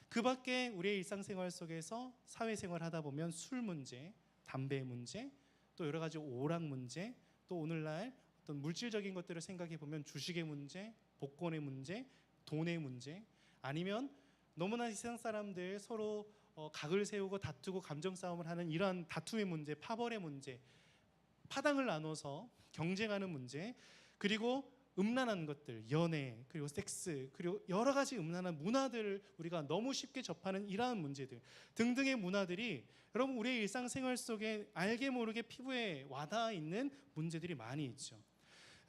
그 밖에 우리의 일상생활 속에서 사회생활 하다 보면 술 문제, 담배 문제, 또 여러 가지 오락 문제, 또 오늘날 어떤 물질적인 것들을 생각해 보면 주식의 문제, 복권의 문제, 돈의 문제, 아니면 너무나 세상 사람들 서로 각을 세우고 다투고 감정 싸움을 하는 이러한 다툼의 문제, 파벌의 문제, 파당을 나눠서 경쟁하는 문제, 그리고 음란한 것들, 연애, 그리고 섹스, 그리고 여러 가지 음란한 문화들을 우리가 너무 쉽게 접하는 이러한 문제들 등등의 문화들이 여러분 우리의 일상생활 속에 알게 모르게 피부에 와닿아 있는 문제들이 많이 있죠.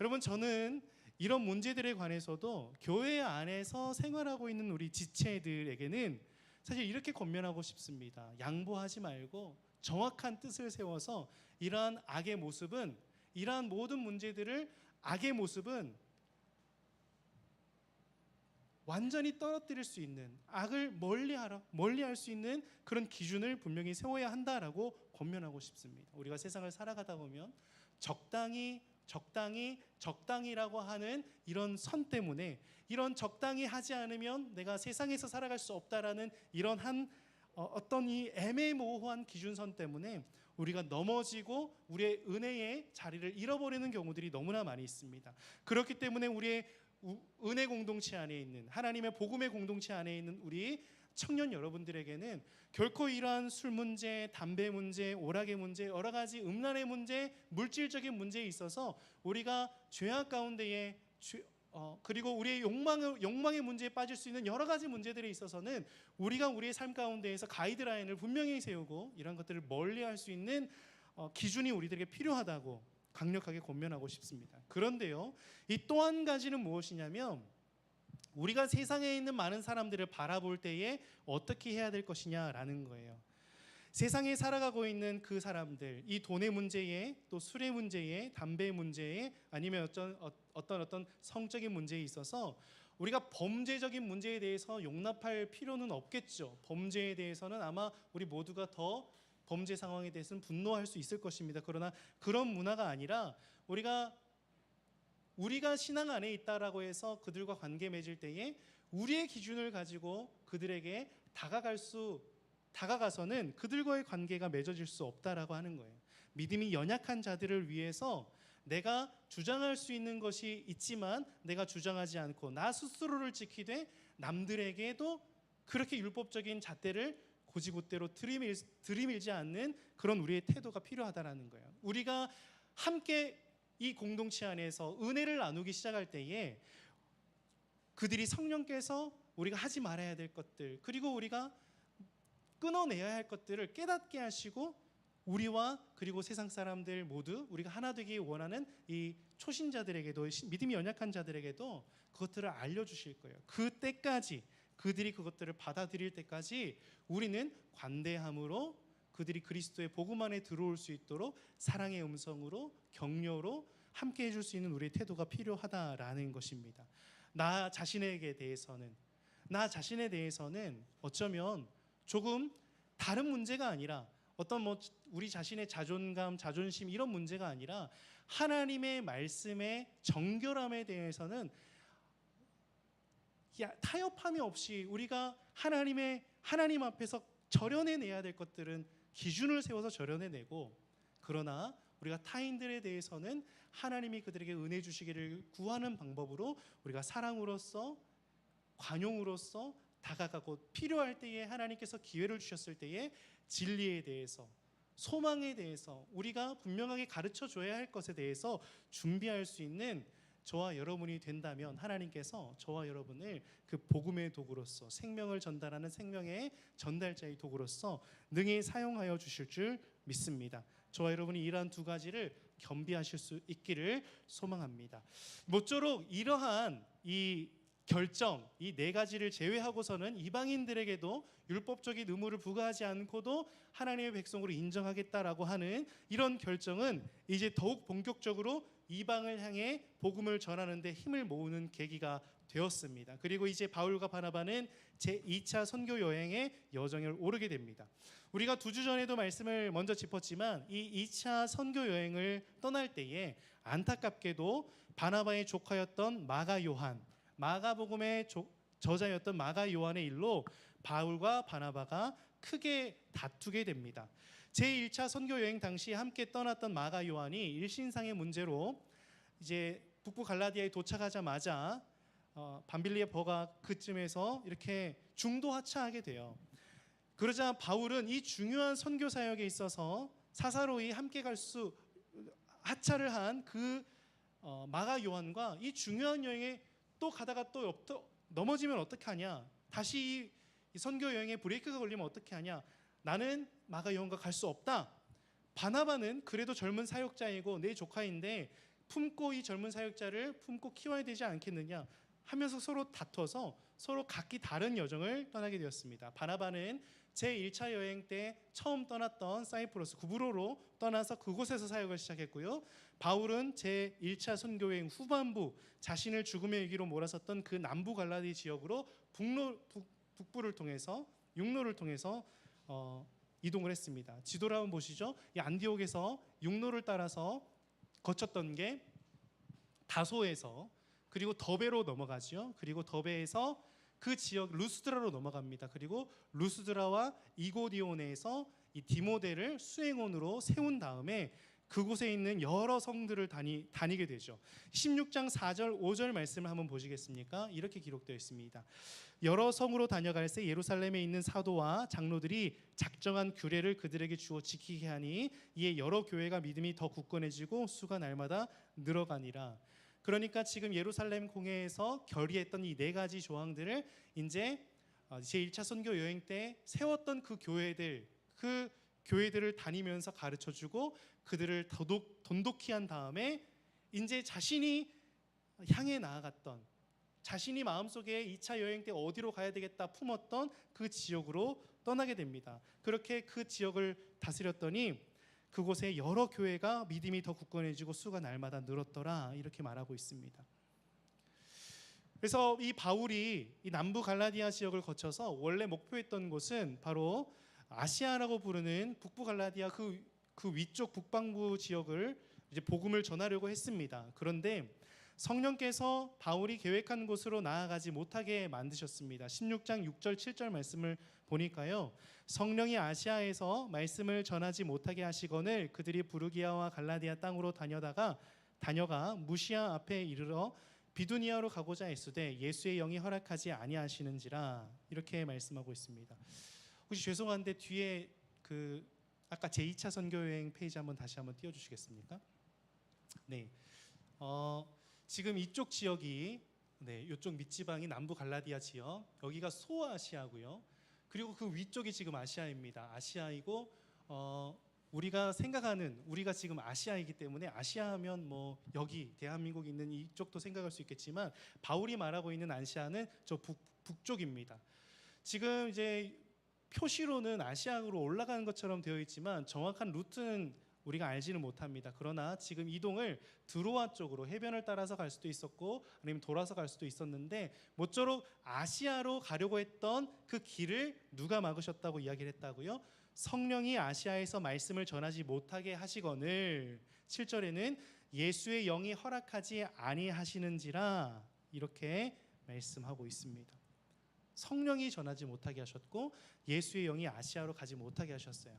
여러분, 저는 이런 문제들에 관해서도 교회 안에서 생활하고 있는 우리 지체들에게는 사실 이렇게 권면하고 싶습니다. 양보하지 말고 정확한 뜻을 세워서 이러한 악의 모습은, 이러한 모든 문제들을, 악의 모습은 완전히 떨어뜨릴 수 있는, 악을 멀리할 수 있는 그런 기준을 분명히 세워야 한다라고 권면하고 싶습니다. 우리가 세상을 살아가다 보면 적당히라고 하는 이런 선 때문에, 이런 적당히 하지 않으면 내가 세상에서 살아갈 수 없다라는 이런 어떤 이 애매모호한 기준선 때문에 우리가 넘어지고 우리의 은혜의 자리를 잃어버리는 경우들이 너무나 많이 있습니다. 그렇기 때문에 우리의 은혜 공동체 안에 있는, 하나님의 복음의 공동체 안에 있는 우리 청년 여러분들에게는 결코 이러한 술 문제, 담배 문제, 오락의 문제, 여러 가지 음란의 문제, 물질적인 문제에 있어서 우리가 죄악 가운데에 그리고 우리의 욕망의 문제에 빠질 수 있는 여러 가지 문제들에 있어서는 우리가 우리의 삶 가운데에서 가이드라인을 분명히 세우고 이런 것들을 멀리할 수 있는 기준이 우리들에게 필요하다고 강력하게 권면하고 싶습니다. 그런데요, 이 또 한 가지는 무엇이냐면, 우리가 세상에 있는 많은 사람들을 바라볼 때에 어떻게 해야 될 것이냐라는 거예요. 세상에 살아가고 있는 그 사람들, 이 돈의 문제에, 또 술의 문제에, 담배의 문제에, 아니면 어떤 성적인 문제에 있어서 우리가 범죄적인 문제에 대해서 용납할 필요는 없겠죠. 범죄에 대해서는 아마 우리 모두가 더 범죄 상황에 대해서는 분노할 수 있을 것입니다. 그러나 그런 문화가 아니라 우리가 신앙 안에 있다라고 해서 그들과 관계 맺을 때에 우리의 기준을 가지고 그들에게 다가가서는 그들과의 관계가 맺어질 수 없다라고 하는 거예요. 믿음이 연약한 자들을 위해서 내가 주장할 수 있는 것이 있지만 내가 주장하지 않고 나 스스로를 지키되 남들에게도 그렇게 율법적인 잣대를 고지곳대로 들이밀지 않는 그런 우리의 태도가 필요하다라는 거예요. 우리가 함께 이 공동체 안에서 은혜를 나누기 시작할 때에 그들이 성령께서 우리가 하지 말아야 될 것들, 그리고 우리가 끊어내야 할 것들을 깨닫게 하시고 우리와 그리고 세상 사람들 모두 우리가 하나 되기 원하는 이 초신자들에게도, 믿음이 연약한 자들에게도 그것들을 알려주실 거예요. 그때까지, 그들이 그것들을 받아들일 때까지 우리는 관대함으로 그들이 그리스도의 복음 안에 들어올 수 있도록 사랑의 음성으로, 격려로 함께 해줄 수 있는 우리의 태도가 필요하다라는 것입니다. 나 자신에 대해서는 어쩌면 조금 다른 문제가 아니라 어떤 우리 자신의 자존감, 자존심 이런 문제가 아니라 하나님의 말씀의 정결함에 대해서는 타협함이 없이 우리가 하나님 앞에서 절연해내야 될 것들은 기준을 세워서 절연해내고, 그러나 우리가 타인들에 대해서는 하나님이 그들에게 은혜 주시기를 구하는 방법으로 우리가 사랑으로서, 관용으로서 다가가고, 필요할 때에 하나님께서 기회를 주셨을 때에 진리에 대해서, 소망에 대해서 우리가 분명하게 가르쳐 줘야 할 것에 대해서 준비할 수 있는 저와 여러분이 된다면 하나님께서 저와 여러분을 그 복음의 도구로서, 생명을 전달하는 생명의 전달자의 도구로서 능히 사용하여 주실 줄 믿습니다. 저와 여러분이 이러한 두 가지를 겸비하실 수 있기를 소망합니다. 모쪼록 이러한 이 결정, 이 네 가지를 제외하고서는 이방인들에게도 율법적인 의무를 부과하지 않고도 하나님의 백성으로 인정하겠다라고 하는 이런 결정은 이제 더욱 본격적으로 이방을 향해 복음을 전하는 데 힘을 모으는 계기가 되었습니다. 그리고 이제 바울과 바나바는 제2차 선교 여행의 여정을 오르게 됩니다. 우리가 2주 전에도 말씀을 먼저 짚었지만 이 2차 선교 여행을 떠날 때에 안타깝게도 바나바의 조카였던 마가 요한, 마가복음의 저자였던 마가 요한의 일로 바울과 바나바가 크게 다투게 됩니다. 제1차 선교 여행 당시 함께 떠났던 마가 요한이 일신상의 문제로 이제 북부 갈라디아에 도착하자마자 밤빌리의 버가 그쯤에서 이렇게 중도 하차하게 돼요. 그러자 바울은 이 중요한 선교 사역에 있어서 사사로이 함께 갈 수 하차를 한 그 마가 요한과 이 중요한 여행에 또 가다가 또 넘어지면 어떻게 하냐, 다시 이 선교 여행에 브레이크가 걸리면 어떻게 하냐, 나는 마가 요한과 갈 수 없다. 바나바는 그래도 젊은 사역자이고 내 조카인데 품고 이 젊은 사역자를 품고 키워야 되지 않겠느냐 하면서 서로 다퉈서 서로 각기 다른 여정을 떠나게 되었습니다. 바나바는 제1차 여행 때 처음 떠났던 사이프러스 구브로로 떠나서 그곳에서 사역을 시작했고요. 바울은 제1차 선교여행 후반부 자신을 죽음의 위기로 몰아섰던 그 남부 갈라디 지역으로 북부를 통해서 육로를 통해서 이동을 했습니다. 지도를 한번 보시죠. 이 안디옥에서 육로를 따라서 거쳤던 게 다소에서 그리고 더베로 넘어가죠. 그리고 더베에서 그 지역 루스드라로 넘어갑니다. 그리고 루스드라와 이고디온에서 이 디모데를 수행원으로 세운 다음에 그곳에 있는 여러 성들을 다니게 되죠. 16장 4절 5절 말씀을 한번 보시겠습니까? 이렇게 기록되어 있습니다. 여러 성으로 다녀갈새 예루살렘에 있는 사도와 장로들이 작정한 규례를 그들에게 주어 지키게 하니 이에 여러 교회가 믿음이 더 굳건해지고 수가 날마다 늘어가니라. 그러니까 지금 예루살렘 공회에서 결의했던 이 네 가지 조항들을 이제 제1차 선교 여행 때 세웠던 그 교회들을 다니면서 가르쳐주고 그들을 돈독히 한 다음에 이제 자신이 향해 나아갔던, 자신이 마음속에 2차 여행 때 어디로 가야 되겠다 품었던 그 지역으로 떠나게 됩니다. 그렇게 그 지역을 다스렸더니 그곳에 여러 교회가 믿음이 더 굳건해지고 수가 날마다 늘었더라, 이렇게 말하고 있습니다. 그래서 이 바울이 이 남부 갈라디아 지역을 거쳐서 원래 목표했던 곳은 바로 아시아라고 부르는 북부 갈라디아 그 위쪽 북방부 지역을 이제 복음을 전하려고 했습니다. 그런데 성령께서 바울이 계획한 곳으로 나아가지 못하게 만드셨습니다. 16장 6절 7절 말씀을 보니까요, 성령이 아시아에서 말씀을 전하지 못하게 하시거늘 그들이 부르기아와 갈라디아 땅으로 다녀가 무시아 앞에 이르러 비두니아로 가고자 했으되 예수의 영이 허락하지 아니하시는지라, 이렇게 말씀하고 있습니다. 혹시 죄송한데 뒤에 그 아까 제2차 선교여행 페이지 다시 한번 띄워주시겠습니까? 네, 지금 이쪽 지역이 이쪽 밑지방이 남부 갈라디아 지역, 여기가 소아시아고요. 그리고 그 위쪽이 지금 아시아입니다. 아시아이고 우리가 생각하는, 우리가 지금 아시아이기 때문에 아시아하면 뭐 여기 대한민국 있는 이쪽도 생각할 수 있겠지만 바울이 말하고 있는 아시아는 저 북쪽입니다. 지금 이제 표시로는 아시아로 올라가는 것처럼 되어 있지만 정확한 루트는 우리가 알지는 못합니다. 그러나 지금 이동을 드로아 쪽으로 해변을 따라서 갈 수도 있었고 아니면 돌아서 갈 수도 있었는데 모쪼록 아시아로 가려고 했던 그 길을 누가 막으셨다고 이야기를 했다고요? 성령이 아시아에서 말씀을 전하지 못하게 하시거늘 7절에는 예수의 영이 허락하지 아니하시는지라, 이렇게 말씀하고 있습니다. 성령이 전하지 못하게 하셨고 예수의 영이 아시아로 가지 못하게 하셨어요.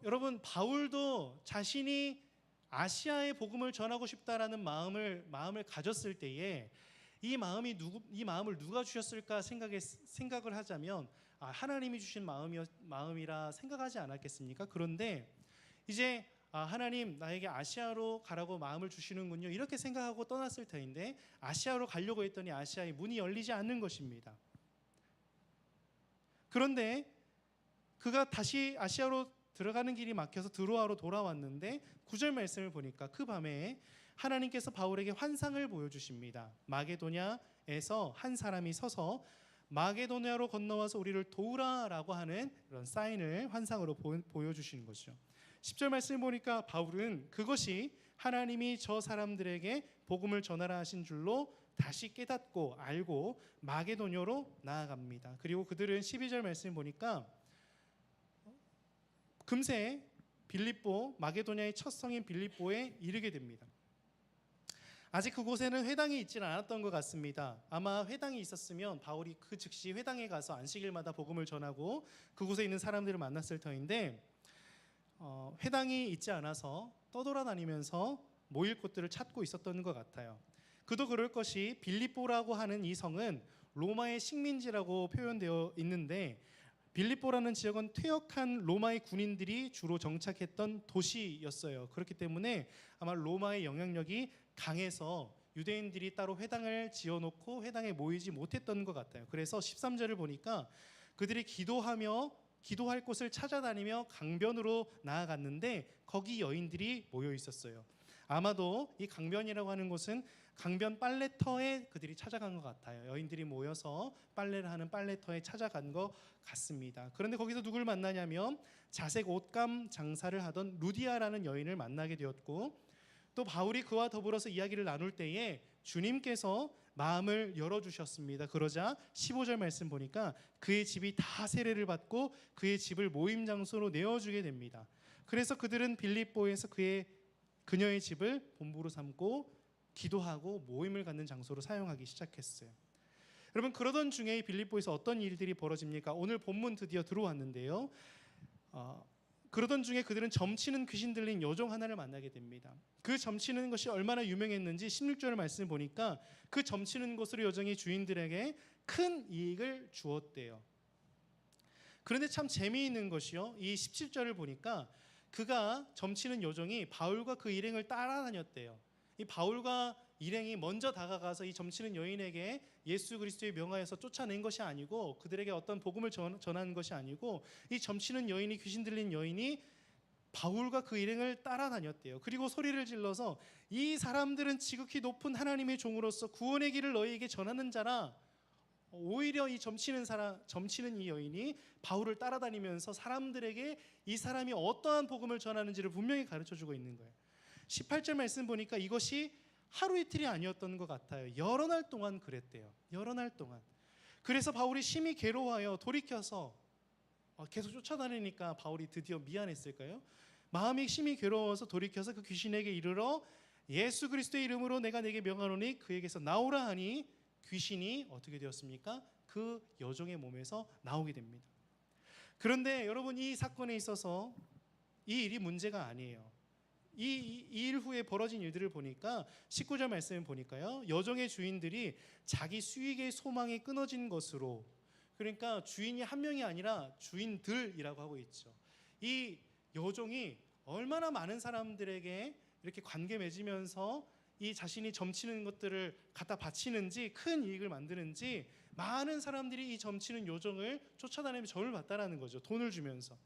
여러분, 바울도 자신이 아시아의 복음을 전하고 싶다라는 마음을 가졌을 때에 이 마음을 누가 주셨을까 생각을 하자면 하나님이 주신 마음이라 생각하지 않았겠습니까? 그런데 이제 하나님 나에게 아시아로 가라고 마음을 주시는군요, 이렇게 생각하고 떠났을 터인데 아시아로 가려고 했더니 아시아의 문이 열리지 않는 것입니다. 그런데 그가 다시 아시아로 들어가는 길이 막혀서 드로아로 돌아왔는데 9절 말씀을 보니까 그 밤에 하나님께서 바울에게 환상을 보여주십니다. 마게도냐에서 한 사람이 서서 마게도냐로 건너와서 우리를 도우라라고 하는 그런 사인을 환상으로 보여주시는 거죠. 10절 말씀을 보니까 바울은 그것이 하나님이 저 사람들에게 복음을 전하라 하신 줄로 다시 깨닫고 알고 마게도냐로 나아갑니다. 그리고 그들은 12절 말씀을 보니까 금세 마게도냐의 첫 성인 빌립보에 이르게 됩니다. 아직 그곳에는 회당이 있지는 않았던 것 같습니다. 아마 회당이 있었으면 바울이 그 즉시 회당에 가서 안식일마다 복음을 전하고 그곳에 있는 사람들을 만났을 터인데 회당이 있지 않아서 떠돌아다니면서 모일 곳들을 찾고 있었던 것 같아요. 그도 그럴 것이 빌립보라고 하는 이 성은 로마의 식민지라고 표현되어 있는데 빌립보라는 지역은 퇴역한 로마의 군인들이 주로 정착했던 도시였어요. 그렇기 때문에 아마 로마의 영향력이 강해서 유대인들이 따로 회당을 지어놓고 회당에 모이지 못했던 것 같아요. 그래서 13절을 보니까 그들이 기도할 곳을 찾아다니며 강변으로 나아갔는데 거기 여인들이 모여 있었어요. 아마도 이 강변이라고 하는 곳은 강변 빨래터에 그들이 찾아간 것 같아요. 여인들이 모여서 빨래를 하는 빨래터에 찾아간 것 같습니다. 그런데 거기서 누굴 만나냐면 자색 옷감 장사를 하던 루디아라는 여인을 만나게 되었고 또 바울이 그와 더불어서 이야기를 나눌 때에 주님께서 마음을 열어주셨습니다. 그러자 15절 말씀 보니까 그의 집이 다 세례를 받고 그의 집을 모임 장소로 내어주게 됩니다. 그래서 그들은 빌립보에서 그녀의 집을 본부로 삼고 기도하고 모임을 갖는 장소로 사용하기 시작했어요. 여러분, 그러던 중에 빌립보에서 어떤 일들이 벌어집니까? 오늘 본문 드디어 들어왔는데요. 그러던 중에 그들은 점치는 귀신 들린 여종 하나를 만나게 됩니다. 그 점치는 것이 얼마나 유명했는지 16절 말씀을 보니까 그 점치는 곳으로 여종이 주인들에게 큰 이익을 주었대요. 그런데 참 재미있는 것이요, 이 17절을 보니까 그가 점치는 여종이 바울과 그 일행을 따라다녔대요. 이 바울과 일행이 먼저 다가가서 이 점치는 여인에게 예수 그리스도의 명하여서 쫓아낸 것이 아니고 그들에게 어떤 복음을 전한 것이 아니고 이 점치는 여인이 귀신 들린 여인이 바울과 그 일행을 따라다녔대요. 그리고 소리를 질러서 이 사람들은 지극히 높은 하나님의 종으로서 구원의 길을 너희에게 전하는 자라. 오히려 이 점치는 이 여인이 바울을 따라다니면서 사람들에게 이 사람이 어떠한 복음을 전하는지를 분명히 가르쳐주고 있는 거예요. 18절 말씀 보니까 이것이 하루 이틀이 아니었던 것 같아요. 여러 날 동안 그랬대요. 여러 날 동안. 그래서 바울이 심히 괴로워하여 돌이켜서 계속 쫓아다니니까 바울이 드디어 미안했을까요? 마음이 심히 괴로워서 돌이켜서 그 귀신에게 이르러 예수 그리스도의 이름으로 내가 내게 명하노니 그에게서 나오라 하니 귀신이 어떻게 되었습니까? 그 여종의 몸에서 나오게 됩니다. 그런데 여러분, 이 사건에 있어서 이 일이 문제가 아니에요. 이 일 후에 벌어진 일들을 보니까 19절 말씀을 보니까요, 여종의 주인들이 자기 수익의 소망이 끊어진 것으로, 그러니까 주인이 한 명이 아니라 주인들이라고 하고 있죠. 이 여종이 얼마나 많은 사람들에게 이렇게 관계 맺으면서 이 자신이 점치는 것들을 갖다 바치는지, 큰 이익을 만드는지 많은 사람들이 이 점치는 요정을 쫓아다니면서 점을 봤다라는 거죠. 돈을 주면서.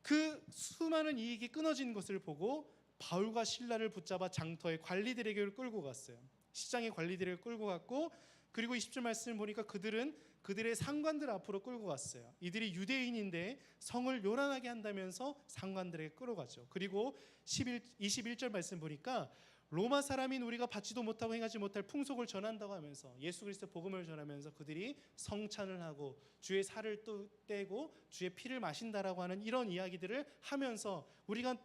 그 수많은 이익이 끊어진 것을 보고 바울과 실라를 붙잡아 장터의 관리들에게 끌고 갔어요. 시장의 관리들에게 끌고 갔고, 그리고 20절 말씀을 보니까 그들의 상관들 앞으로 끌고 갔어요. 이들이 유대인인데 성을 요란하게 한다면서 상관들에게 끌어가죠. 그리고 21절 말씀 보니까 로마 사람인 우리가 받지도 못하고 행하지 못할 풍속을 전한다고 하면서 예수 그리스도 복음을 전하면서 그들이 성찬을 하고 주의 살을 떼고 주의 피를 마신다라고 하는 이런 이야기들을 하면서 우리가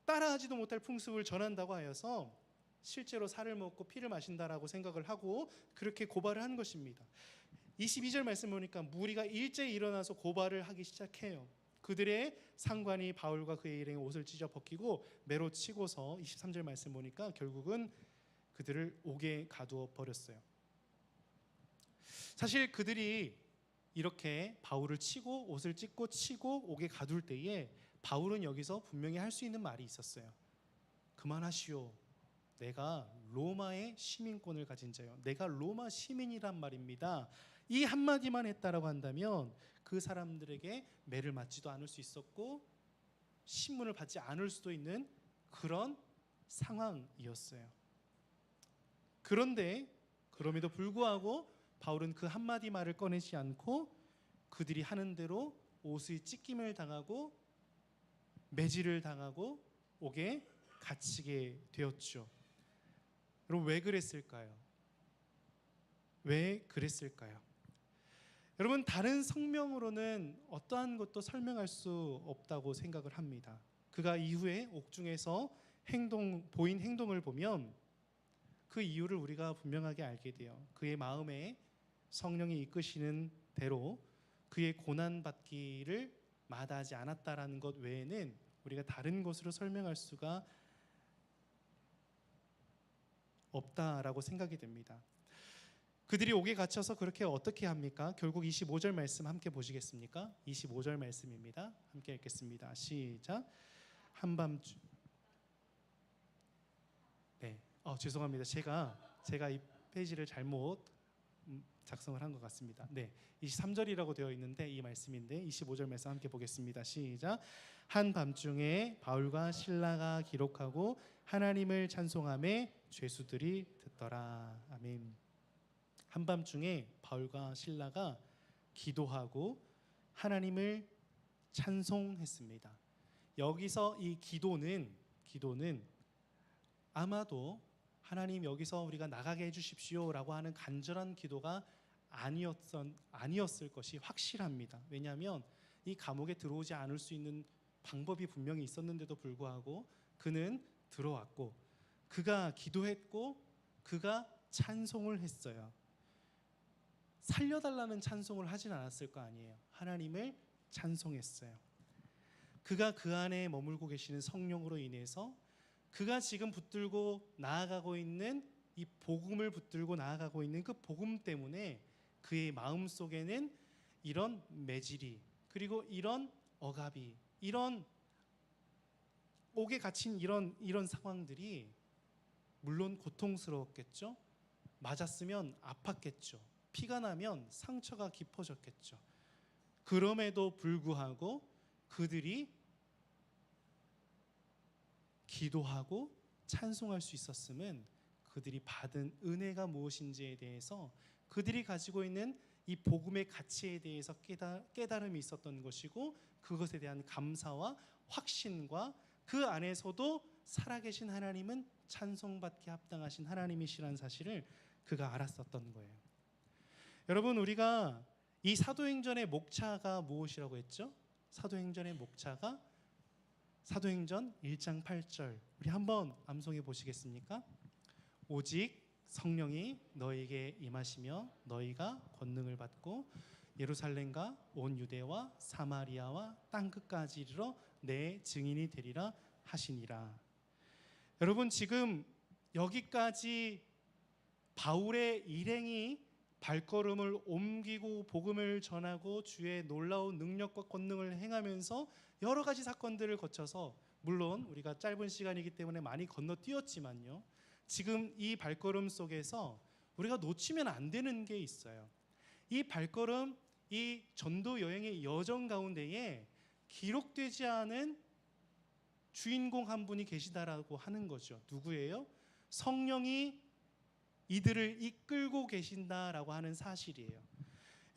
따라하지도 못할 풍습을 전한다고 하여서 실제로 살을 먹고 피를 마신다라고 생각을 하고 그렇게 고발을 한 것입니다. 22절 말씀 보니까 무리가 일제히 일어나서 고발을 하기 시작해요. 그들의 상관이 바울과 그의 일행의 옷을 찢어 벗기고 매로 치고서 23절 말씀 보니까 결국은 그들을 옥에 가두어 버렸어요. 사실 그들이 이렇게 바울을 치고 옷을 찢고 치고 옥에 가둘 때에 바울은 여기서 분명히 할 수 있는 말이 있었어요. 그만하시오. 내가 로마의 시민권을 가진 자요. 내가 로마 시민이란 말입니다. 이 한마디만 했다라고 한다면 그 사람들에게 매를 맞지도 않을 수 있었고 신문을 받지 않을 수도 있는 그런 상황이었어요. 그런데 그럼에도 불구하고 바울은 그 한마디 말을 꺼내지 않고 그들이 하는 대로 옷의 찢김을 당하고 매질을 당하고 옥에 갇히게 되었죠. 여러분, 왜 그랬을까요? 왜 그랬을까요? 여러분, 다른 성명으로는 어떠한 것도 설명할 수 없다고 생각을 합니다. 그가 이후에 옥중에서 보인 행동을 보면 그 이유를 우리가 분명하게 알게 돼요. 그의 마음에 성령이 이끄시는 대로 그의 고난받기를 마다하지 않았다라는 것 외에는 우리가 다른 것으로 설명할 수가 없다라고 생각이 됩니다. 그들이 옥에 갇혀서 그렇게 어떻게 합니까? 결국 25절 말씀 함께 보시겠습니까? 25절 말씀입니다. 함께 읽겠습니다. 시작. 한밤중. 네. 죄송합니다. 제가 이 페이지를 잘못 작성을 한 것 같습니다. 네. 23절이라고 되어 있는데 이 말씀인데 25절 말씀 함께 보겠습니다. 시작. 한밤중에 바울과 실라가 기록하고 하나님을 찬송하며 죄수들이 듣더라. 아멘. 한밤중에 바울과 실라가 기도하고 하나님을 찬송했습니다. 여기서 이 기도는 아마도 하나님 여기서 우리가 나가게 해주십시오라고 하는 간절한 기도가 아니었을 것이 확실합니다. 왜냐하면 이 감옥에 들어오지 않을 수 있는 방법이 분명히 있었는데도 불구하고 그는 들어왔고 그가 기도했고 그가 찬송을 했어요. 살려달라는 찬송을 하진 않았을 거 아니에요. 하나님을 찬송했어요. 그가 그 안에 머물고 계시는 성령으로 인해서 그가 지금 붙들고 나아가고 있는 이 복음을 붙들고 나아가고 있는 그 복음 때문에 그의 마음 속에는 이런 매질이 그리고 이런 억압이 이런 옥에 갇힌 이런 상황들이 물론 고통스러웠겠죠. 맞았으면 아팠겠죠. 피가 나면 상처가 깊어졌겠죠. 그럼에도 불구하고 그들이 기도하고 찬송할 수 있었음은 그들이 받은 은혜가 무엇인지에 대해서 그들이 가지고 있는 이 복음의 가치에 대해서 깨달음이 있었던 것이고, 그것에 대한 감사와 확신과 그 안에서도 살아계신 하나님은 찬송받기 합당하신 하나님이시라는 사실을 그가 알았었던 거예요. 여러분, 우리가 이 사도행전의 목차가 무엇이라고 했죠? 사도행전의 목차가 사도행전 1장 8절, 우리 한번 암송해 보시겠습니까? 오직 성령이 너에게 임하시며 너희가 권능을 받고 예루살렘과 온 유대와 사마리아와 땅끝까지 이르러 내 증인이 되리라 하시니라. 여러분, 지금 여기까지 바울의 일행이 발걸음을 옮기고 복음을 전하고 주의 놀라운 능력과 권능을 행하면서 여러 가지 사건들을 거쳐서, 물론 우리가 짧은 시간이기 때문에 많이 건너뛰었지만요, 지금 이 발걸음 속에서 우리가 놓치면 안 되는 게 있어요. 이 발걸음, 이 전도 여행의 여정 가운데에 기록되지 않은 주인공 한 분이 계시다라고 하는 거죠. 누구예요? 성령이 이들을 이끌고 계신다라고 하는 사실이에요.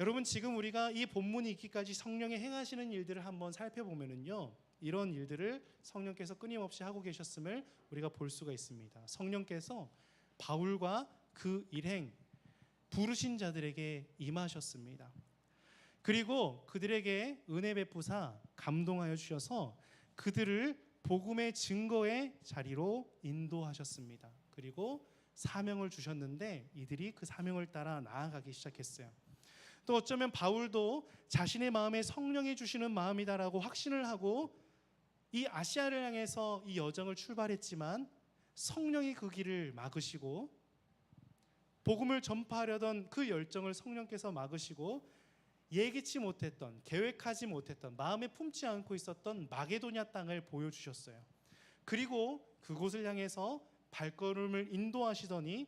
여러분, 지금 우리가 이 본문이 있기까지 성령이 행하시는 일들을 한번 살펴보면은요, 이런 일들을 성령께서 끊임없이 하고 계셨음을 우리가 볼 수가 있습니다. 성령께서 바울과 그 일행 부르신 자들에게 임하셨습니다. 그리고 그들에게 은혜 베푸사 감동하여 주셔서 그들을 복음의 증거의 자리로 인도하셨습니다. 그리고 사명을 주셨는데 이들이 그 사명을 따라 나아가기 시작했어요. 또 어쩌면 바울도 자신의 마음에 성령이 주시는 마음이다라고 확신을 하고 이 아시아를 향해서 이 여정을 출발했지만 성령이 그 길을 막으시고, 복음을 전파하려던 그 열정을 성령께서 막으시고, 예기치 못했던, 계획하지 못했던, 마음에 품지 않고 있었던 마게도냐 땅을 보여주셨어요. 그리고 그곳을 향해서 발걸음을 인도하시더니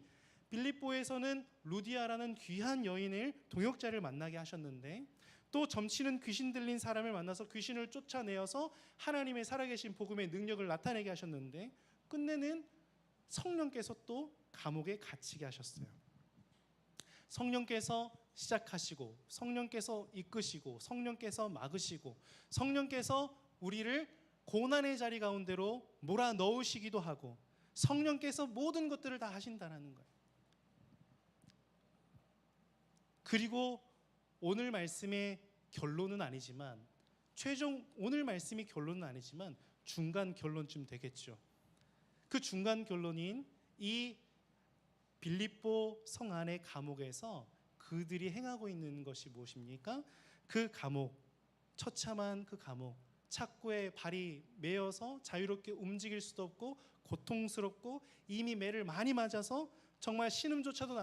빌립보에서는 루디아라는 귀한 여인을, 동역자를 만나게 하셨는데, 또 점치는 귀신 들린 사람을 만나서 귀신을 쫓아내어서 하나님의 살아계신 복음의 능력을 나타내게 하셨는데, 끝내는 성령께서 또 감옥에 갇히게 하셨어요. 성령께서 시작하시고, 성령께서 이끄시고, 성령께서 막으시고, 성령께서 우리를 고난의 자리 가운데로 몰아넣으시기도 하고, 성령께서 모든 것들을 다 하신다는 거예요. 그리고 오늘 말씀의 결론은 아니지만, 오늘 말씀이 결론은 아니지만 중간 결론쯤 되겠죠. 그 중간 결론인 이 빌립보 성 안의 감옥에서 그들이 행하고 있는 것이 무엇입니까? 그 감옥, 처참한 그 감옥, 착고에 발이 매여서 자유롭게 움직일 수도 없고 고통스럽고 이미 매를 많이 맞아서 정말 신음조차도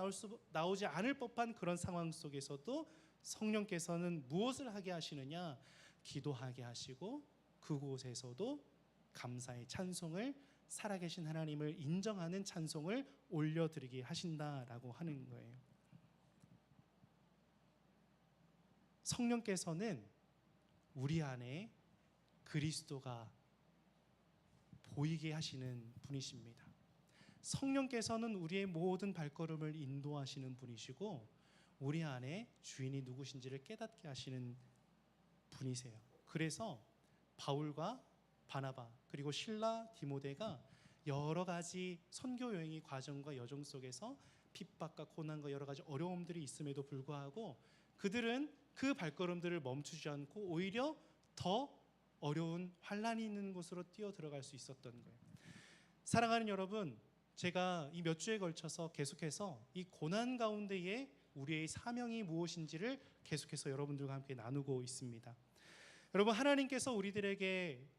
나오지 않을 법한 그런 상황 속에서도 성령께서는 무엇을 하게 하시느냐? 기도하게 하시고, 그곳에서도 감사의 찬송을, 살아계신 하나님을 인정하는 찬송을 올려드리게 하신다라고 하는 거예요. 성령께서는 우리 안에 그리스도가 보이게 하시는 분이십니다. 성령께서는 우리의 모든 발걸음을 인도하시는 분이시고, 우리 안에 주인이 누구신지를 깨닫게 하시는 분이세요. 그래서 바울과 바나바, 그리고 실라, 디모데가 여러 가지 선교 여행의 과정과 여정 속에서 핍박과 고난과 여러 가지 어려움들이 있음에도 불구하고 그들은 그 발걸음들을 멈추지 않고 오히려 더 어려운 환난이 있는 곳으로 뛰어 들어갈 수 있었던 거예요. 사랑하는 여러분, 제가 이 몇 주에 걸쳐서 계속해서 이 고난 가운데에 우리의 사명이 무엇인지를 계속해서 여러분들과 함께 나누고 있습니다. 여러분, 하나님께서 우리들에게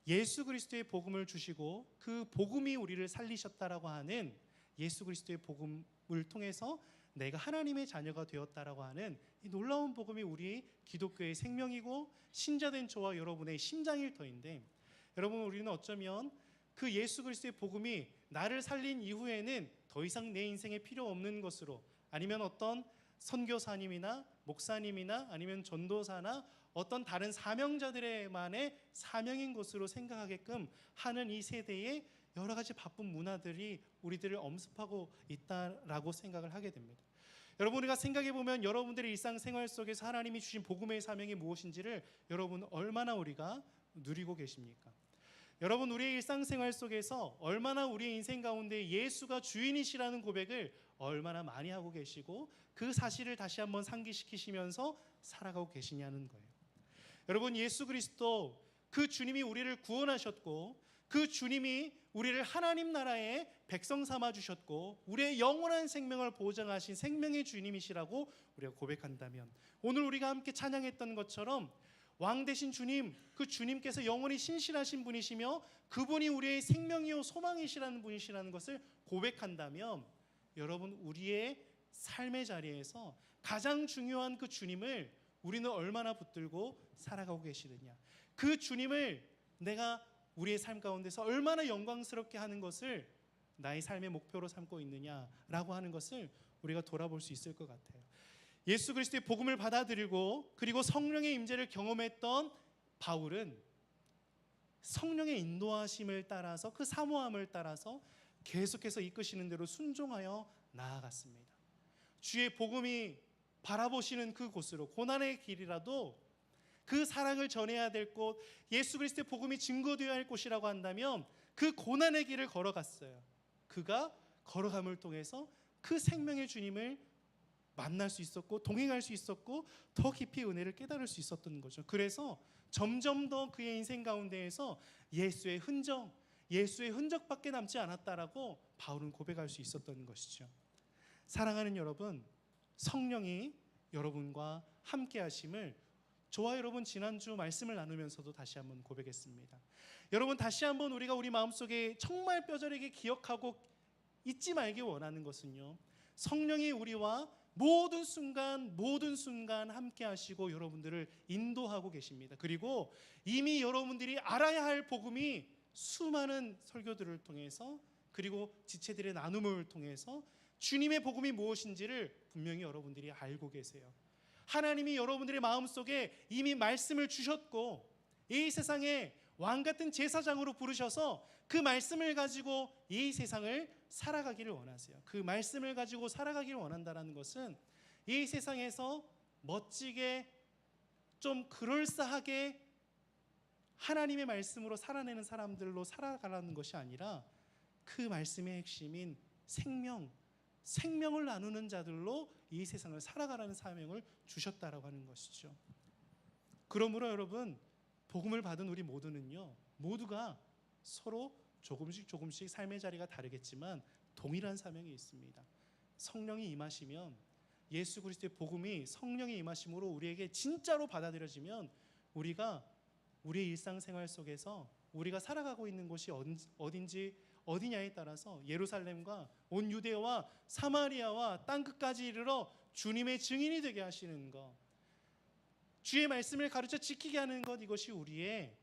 예수 그리스도의 복음을 주시고 그 복음이 우리를 살리셨다라고 하는, 예수 그리스도의 복음을 통해서 내가 하나님의 자녀가 되었다라고 하는 이 놀라운 복음이 우리 기독교의 생명이고 신자된 저와 여러분의 심장일 터인데, 여러분, 우리는 어쩌면 그 예수 그리스도의 복음이 나를 살린 이후에는 더 이상 내 인생에 필요 없는 것으로, 아니면 어떤 선교사님이나 목사님이나 아니면 전도사나 어떤 다른 사명자들의만의 사명인 것으로 생각하게끔 하는 이 세대에 여러 가지 바쁜 문화들이 우리들을 엄습하고 있다라고 생각을 하게 됩니다. 여러분, 우리가 생각해 보면 여러분들의 일상생활 속에서 하나님이 주신 복음의 사명이 무엇인지를 여러분 얼마나 우리가 누리고 계십니까? 여러분, 우리의 일상생활 속에서 얼마나 우리의 인생 가운데 예수가 주인이시라는 고백을 얼마나 많이 하고 계시고 그 사실을 다시 한번 상기시키시면서 살아가고 계시냐는 거예요. 여러분, 예수 그리스도 그 주님이 우리를 구원하셨고 그 주님이 우리를 하나님 나라의 백성 삼아 주셨고 우리의 영원한 생명을 보장하신 생명의 주님이시라고 우리가 고백한다면, 오늘 우리가 함께 찬양했던 것처럼 왕 되신 주님, 그 주님께서 영원히 신실하신 분이시며 그분이 우리의 생명이요 소망이시라는 분이시라는 것을 고백한다면, 여러분, 우리의 삶의 자리에서 가장 중요한 그 주님을 우리는 얼마나 붙들고 살아가고 계시느냐, 그 주님을 내가 우리의 삶 가운데서 얼마나 영광스럽게 하는 것을 나의 삶의 목표로 삼고 있느냐라고 하는 것을 우리가 돌아볼 수 있을 것 같아요. 예수 그리스도의 복음을 받아들이고 그리고 성령의 임재를 경험했던 바울은 성령의 인도하심을 따라서, 그 사모함을 따라서 계속해서 이끄시는 대로 순종하여 나아갔습니다. 주의 복음이 바라보시는 그 곳으로, 고난의 길이라도 그 사랑을 전해야 될 곳, 예수 그리스도의 복음이 증거되어야 할 곳이라고 한다면 그 고난의 길을 걸어갔어요. 그가 걸어감을 통해서 그 생명의 주님을 만날 수 있었고 동행할 수 있었고 더 깊이 은혜를 깨달을 수 있었던 거죠. 그래서 점점 더 그의 인생 가운데에서 예수의 흔적밖에 남지 않았다라고 바울은 고백할 수 있었던 것이죠. 사랑하는 여러분, 성령이 여러분과 함께 하심을 저와 여러분 지난주 말씀을 나누면서도 다시 한번 고백했습니다. 여러분, 다시 한번 우리가 우리 마음속에 정말 뼈저리게 기억하고 잊지 말기 원하는 것은요, 성령이 우리와 모든 순간 함께 하시고 여러분들을 인도하고 계십니다. 그리고 이미 여러분들이 알아야 할 복음이 수많은 설교들을 통해서 그리고 지체들의 나눔을 통해서 주님의 복음이 무엇인지를 분명히 여러분들이 알고 계세요. 하나님이 여러분들의 마음속에 이미 말씀을 주셨고 이 세상에 왕같은 제사장으로 부르셔서 그 말씀을 가지고 이 세상을 살아가기를 원하세요. 그 말씀을 가지고 살아가기를 원한다는 것은 이 세상에서 멋지게 좀 그럴싸하게 하나님의 말씀으로 살아내는 사람들로 살아가라는 것이 아니라 그 말씀의 핵심인 생명을 나누는 자들로 이 세상을 살아가라는 사명을 주셨다라고 하는 것이죠. 그러므로 여러분, 복음을 받은 우리 모두가 서로 조금씩 삶의 자리가 다르겠지만 동일한 사명이 있습니다. 성령이 임하시면, 예수 그리스도의 복음이 성령의 임하심으로 우리에게 진짜로 받아들여지면 우리가 우리의 일상생활 속에서 우리가 살아가고 있는 곳이 어디냐에 따라서 예루살렘과 온 유대와 사마리아와 땅끝까지 이르러 주님의 증인이 되게 하시는 것, 주의 말씀을 가르쳐 지키게 하는 것, 이것이 우리의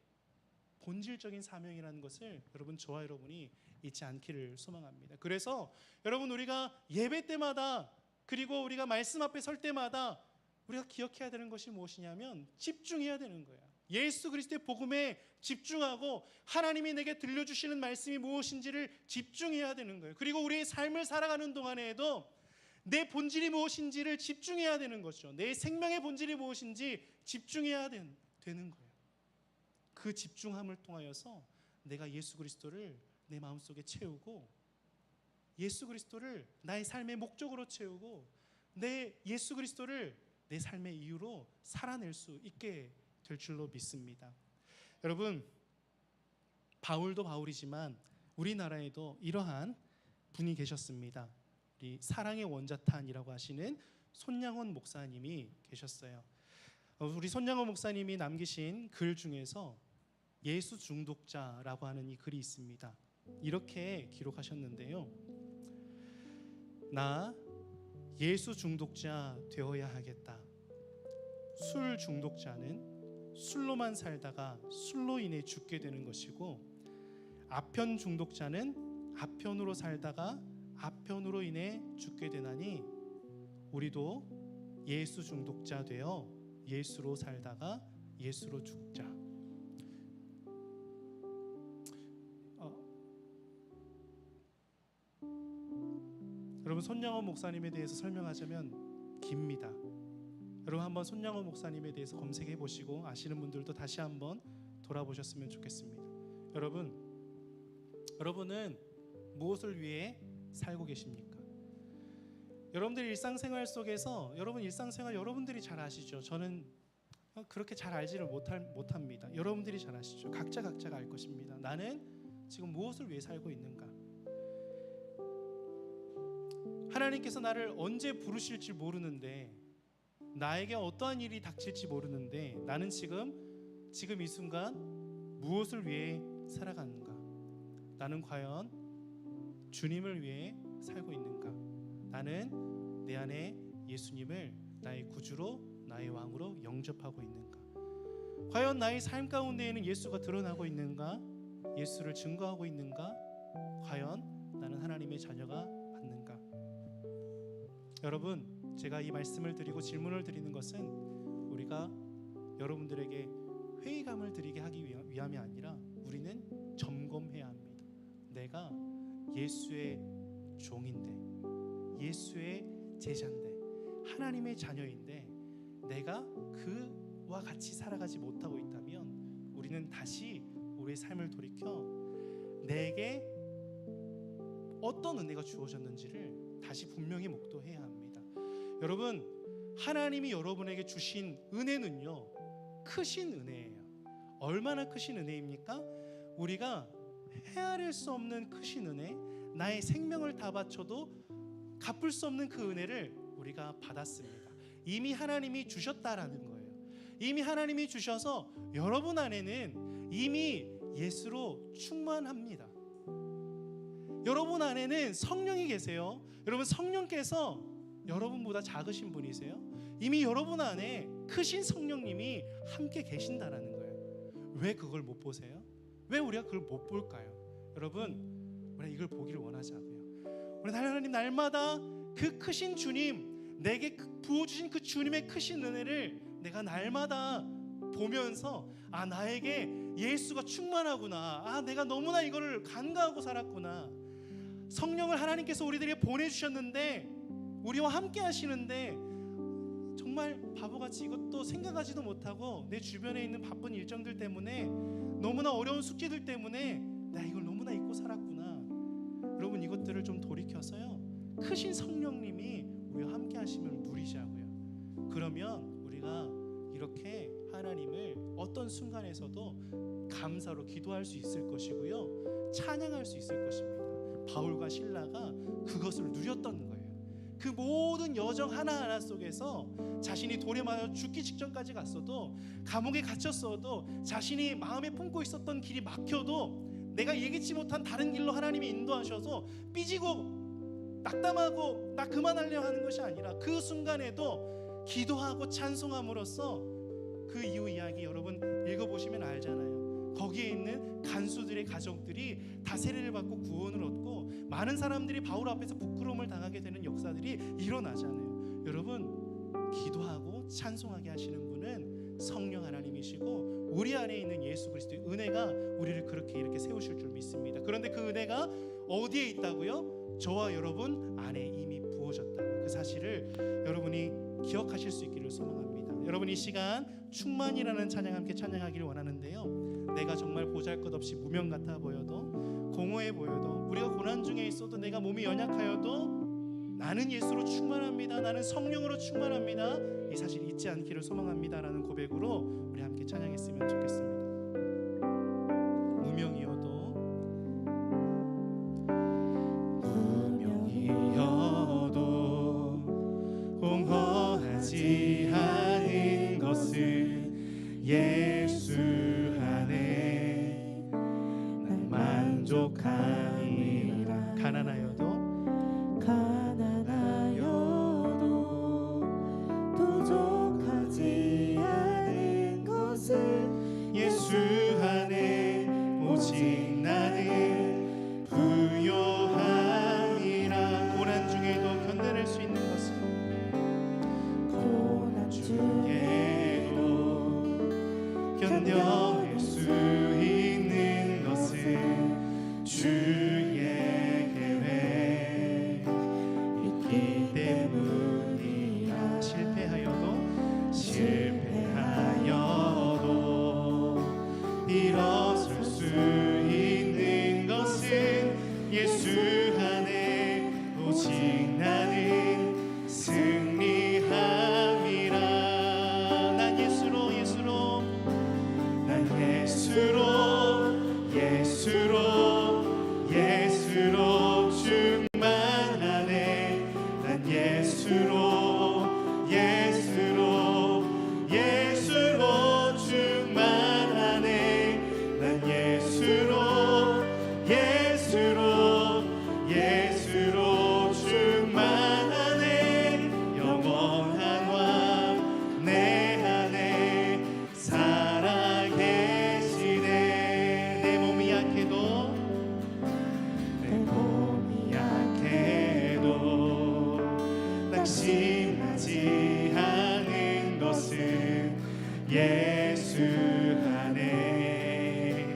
본질적인 사명이라는 것을 여러분, 저와 여러분이 잊지 않기를 소망합니다. 그래서 여러분, 우리가 예배 때마다 그리고 우리가 말씀 앞에 설 때마다 우리가 기억해야 되는 것이 무엇이냐면 집중해야 되는 거예요. 예수 그리스도의 복음에 집중하고 하나님이 내게 들려주시는 말씀이 무엇인지를 집중해야 되는 거예요. 그리고 우리의 삶을 살아가는 동안에도 내 본질이 무엇인지를 집중해야 되는 거죠. 내 생명의 본질이 무엇인지 집중해야 되는 거예요. 그 집중함을 통하여서 내가 예수 그리스도를 내 마음속에 채우고 예수 그리스도를 나의 삶의 목적으로 채우고 예수 그리스도를 내 삶의 이유로 살아낼 수 있게 될 줄로 믿습니다. 여러분, 바울도 바울이지만 우리나라에도 이러한 분이 계셨습니다. 우리 사랑의 원자탄이라고 하시는 손양원 목사님이 계셨어요. 우리 손양원 목사님이 남기신 글 중에서 예수 중독자라고 하는 이 글이 있습니다. 이렇게 기록하셨는데요. 나 예수 중독자 되어야 하겠다. 술 중독자는 술로만 살다가 술로 인해 죽게 되는 것이고, 아편 중독자는 아편으로 살다가 아편으로 인해 죽게 되나니 우리도 예수 중독자 되어 예수로 살다가 예수로 죽자. 여러분, 손양원 목사님에 대해서 설명하자면 깁니다. 여러분, 한번 손양원 목사님에 대해서 검색해 보시고 아시는 분들도 다시 한번 돌아보셨으면 좋겠습니다. 여러분은 무엇을 위해 살고 계십니까? 여러분들 일상생활 속에서 여러분들이 잘 아시죠? 저는 그렇게 잘 알지를 못합니다. 여러분들이 잘 아시죠? 각자가 알 것입니다. 나는 지금 무엇을 위해 살고 있는가? 하나님께서 나를 언제 부르실지 모르는데, 나에게 어떠한 일이 닥칠지 모르는데, 나는 지금 이 순간 무엇을 위해 살아가는가? 나는 과연 주님을 위해 살고 있는가? 나는 내 안에 예수님을 나의 구주로, 나의 왕으로 영접하고 있는가? 과연 나의 삶 가운데에는 예수가 드러나고 있는가? 예수를 증거하고 있는가? 과연 나는 하나님의 자녀가 맞는가? 여러분, 제가 이 말씀을 드리고 질문을 드리는 것은 우리가 여러분들에게 회의감을 드리게 하기 위함이 아니라 우리는 점검해야 합니다. 내가 예수의 종인데, 예수의 제자인데, 하나님의 자녀인데 내가 그와 같이 살아가지 못하고 있다면 우리는 다시 우리의 삶을 돌이켜 내게 어떤 은혜가 주어졌는지를 다시 분명히 묵도해야 합니다. 여러분, 하나님이 여러분에게 주신 은혜는요, 크신 은혜예요. 얼마나 크신 은혜입니까? 우리가 헤아릴 수 없는 크신 은혜, 나의 생명을 다 바쳐도 갚을 수 없는 그 은혜를 우리가 받았습니다. 이미 하나님이 주셨다라는 거예요. 이미 하나님이 주셔서 여러분 안에는 이미 예수로 충만합니다. 여러분 안에는 성령이 계세요. 여러분, 성령께서 여러분보다 작으신 분이세요. 이미 여러분 안에 크신 성령님이 함께 계신다라는 거예요. 왜 그걸 못 보세요? 왜 우리가 그걸 못 볼까요? 여러분, 우리가 이걸 보기를 원하자고요. 우리 하나님, 날마다 그 크신 주님, 내게 부어주신 그 주님의 크신 은혜를 내가 날마다 보면서, 아, 나에게 예수가 충만하구나, 아, 내가 너무나 이거를 간과하고 살았구나, 성령을 하나님께서 우리들에게 보내주셨는데, 우리와 함께 하시는데 정말 바보같이 이것도 생각하지도 못하고 내 주변에 있는 바쁜 일정들 때문에, 너무나 어려운 숙제들 때문에 내가 이걸 너무나 잊고 살았구나. 여러분, 이것들을 좀 돌이켜서요, 크신 성령님이 우리와 함께 하심을 누리자고요. 그러면 우리가 이렇게 하나님을 어떤 순간에서도 감사로 기도할 수 있을 것이고요, 찬양할 수 있을 것입니다. 바울과 실라가 그것을 누렸던 거예요. 그 모든 여정 하나하나 속에서 자신이 돌에 맞아 죽기 직전까지 갔어도, 감옥에 갇혔어도, 자신이 마음에 품고 있었던 길이 막혀도, 내가 예기치 못한 다른 길로 하나님이 인도하셔서 삐지고 낙담하고 나 그만하려 하는 것이 아니라, 그 순간에도 기도하고 찬송함으로써 그 이후 이야기 여러분 읽어보시면 알잖아요. 거기에 있는 간수들의 가족들이 다 세례를 받고 구원을 얻고, 많은 사람들이 바울 앞에서 부끄러움을 당하게 되는 역사들이 일어나잖아요. 여러분, 기도하고 찬송하게 하시는 분은 성령 하나님이시고, 우리 안에 있는 예수 그리스도의 은혜가 우리를 그렇게 이렇게 세우실 줄 믿습니다. 그런데 그 은혜가 어디에 있다고요? 저와 여러분 안에 이미 부어졌다고, 그 사실을 여러분이 기억하실 수 있기를 소망합니다. 여러분, 이 시간 충만이라는 찬양 함께 찬양하기를 원하는데요, 내가 정말 보잘것없이 무명 같아 보여도, 공허해 보여도, 우리가 고난 중에 있어도, 내가 몸이 연약하여도 나는 예수로 충만합니다, 나는 성령으로 충만합니다, 이 사실 잊지 않기를 소망합니다라는 고백으로 우리 함께 찬양했으면 좋겠습니다. 무명이어도 공허하지 않은 것은 예수 안에 난 만족함이라. 가난하여도 부족하지 않은 것은 예수 견뎌낼 수 있는 것은 주의 계획 있기 때문이라. 실패하여도 일어설 수 있는 것은 예수 안에 오직 나는 승리함이라. 난 예수로 충만하네. 난 예수로 충만하네. 난 예수로 충만하네. 영원한 왕 내 안에 살아계시네. 내 몸이 약해도 낙심하지 않은 것은 예수 안에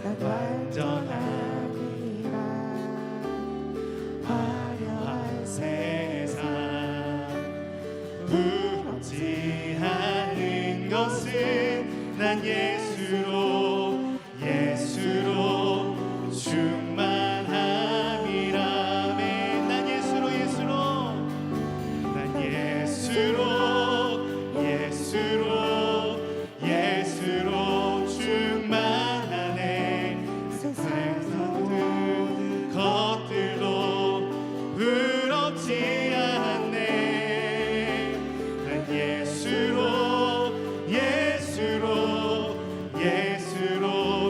난 완전함이라. 화려한 세상 부럽지 않은 것은 난 예수로 충만함이라. 난 예수로 충만하네. 세상 모든 것들도 부럽지 않네. 난 예수로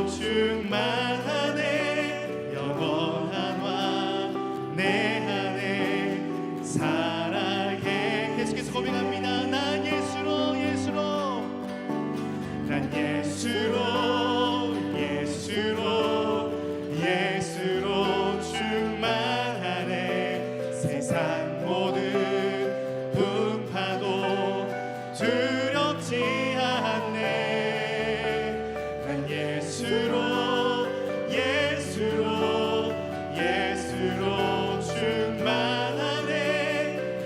충만하네. 영원한 왕 내 안에 살아계. 계속해서 고백합니다. 난 예수로 충만하네. 세상 모든 분파도 두렵지 않네. 난 예수로 충만하네.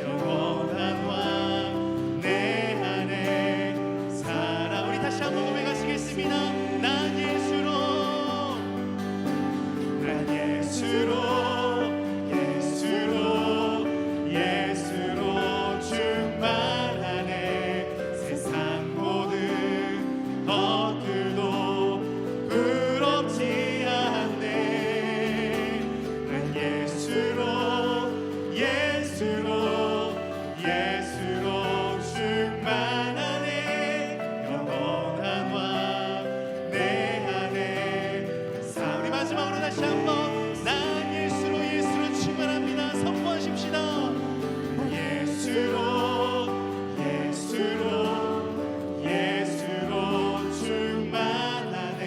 영원한 왕 내 안에 살아. 우리 다시 한번 고백하시겠습니다. 난 예수로 충만하네. 세상 모든 것들도 부럽지 않네. 난 예수로 충만하네. 영원한 왕 내 안에 사. 우리 마지막으로 다시 한번 난 예수로 충만합니다. 선포하십시다. 예수로 충만하네.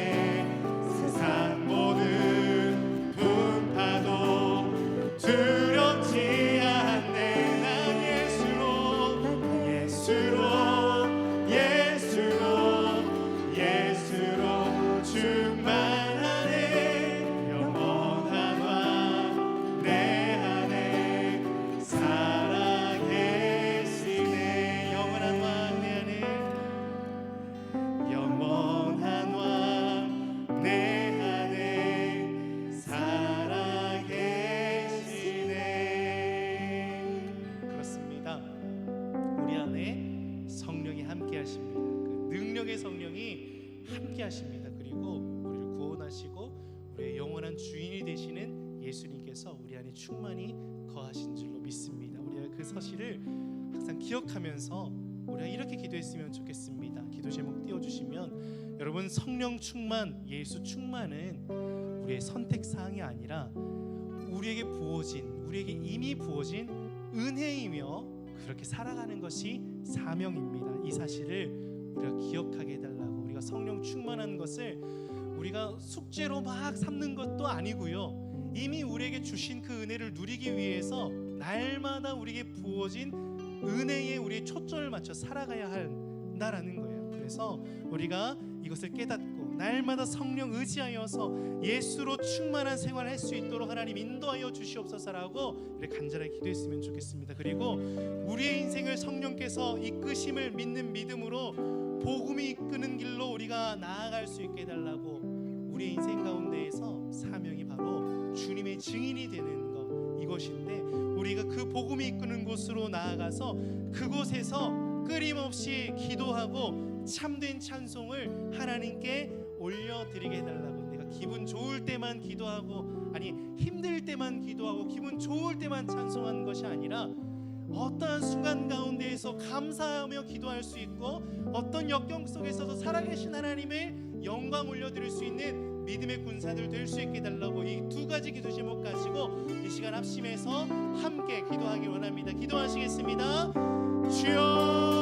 세상 모든 분파도 두렵지 않네. 난 예수로 충만하네. 영원한 왕 내 안에 살아계시네. 영원한 왕 내 안에 살아계시네. 그렇습니다. 우리 안에 성령이 함께 하십니다. 그 능력의 성령이 함께 하십니다. 그리고 우리를 구원하시고 우리의 영원한 주인이 되시는 예수님께서 우리 안에 충만히 거하신 줄로 믿습니다. 우리가 그 사실을 항상 기억하면서 우리가 이렇게 기도했으면 좋겠습니다. 기도 제목 띄워주시면, 여러분, 성령 충만, 예수 충만은 우리의 선택 사항이 아니라 우리에게 이미 부어진 은혜이며 그렇게 살아가는 것이 사명입니다. 이 사실을 우리가 기억하게 해달라고. 우리가 성령 충만한 것을 우리가 숙제로 막 삼는 것도 아니고요. 이미 우리에게 주신 그 은혜를 누리기 위해서 날마다 우리에게 부어진 은혜에 우리의 초점을 맞춰 살아가야 한다라는 거예요. 그래서 우리가 이 이것을 깨닫고 날마다 성령 의지하여서 예수로 충만한 생활을 할 수 있도록 하나님 인도하여 주시옵소서라고 이렇게 간절하게 기도했으면 좋겠습니다. 그리고 우리의 인생을 성령께서 이끄심을 믿는 믿음으로 복음이 이끄는 길로 우리가 나아갈 수 있게 해달라고, 우리의 인생 가운데에서 사명이 바로 주님의 증인이 되는 것, 이것인데 우리가 그 복음이 이끄는 곳으로 나아가서 그곳에서 끊임없이 기도하고 참된 찬송을 하나님께 올려드리게 해달라고. 내가 기분 좋을 때만 기도하고, 아니 힘들 때만 기도하고 기분 좋을 때만 찬송하는 것이 아니라 어떠한 순간 가운데에서 감사하며 기도할 수 있고 어떤 역경 속에서도 살아계신 하나님의 영광 올려드릴 수 있는 믿음의 군사들 될 수 있게 해달라고, 이 두 가지 기도 제목 가지고 이 시간 합심해서 함께 기도하기 원합니다. 기도하시겠습니다. 주여,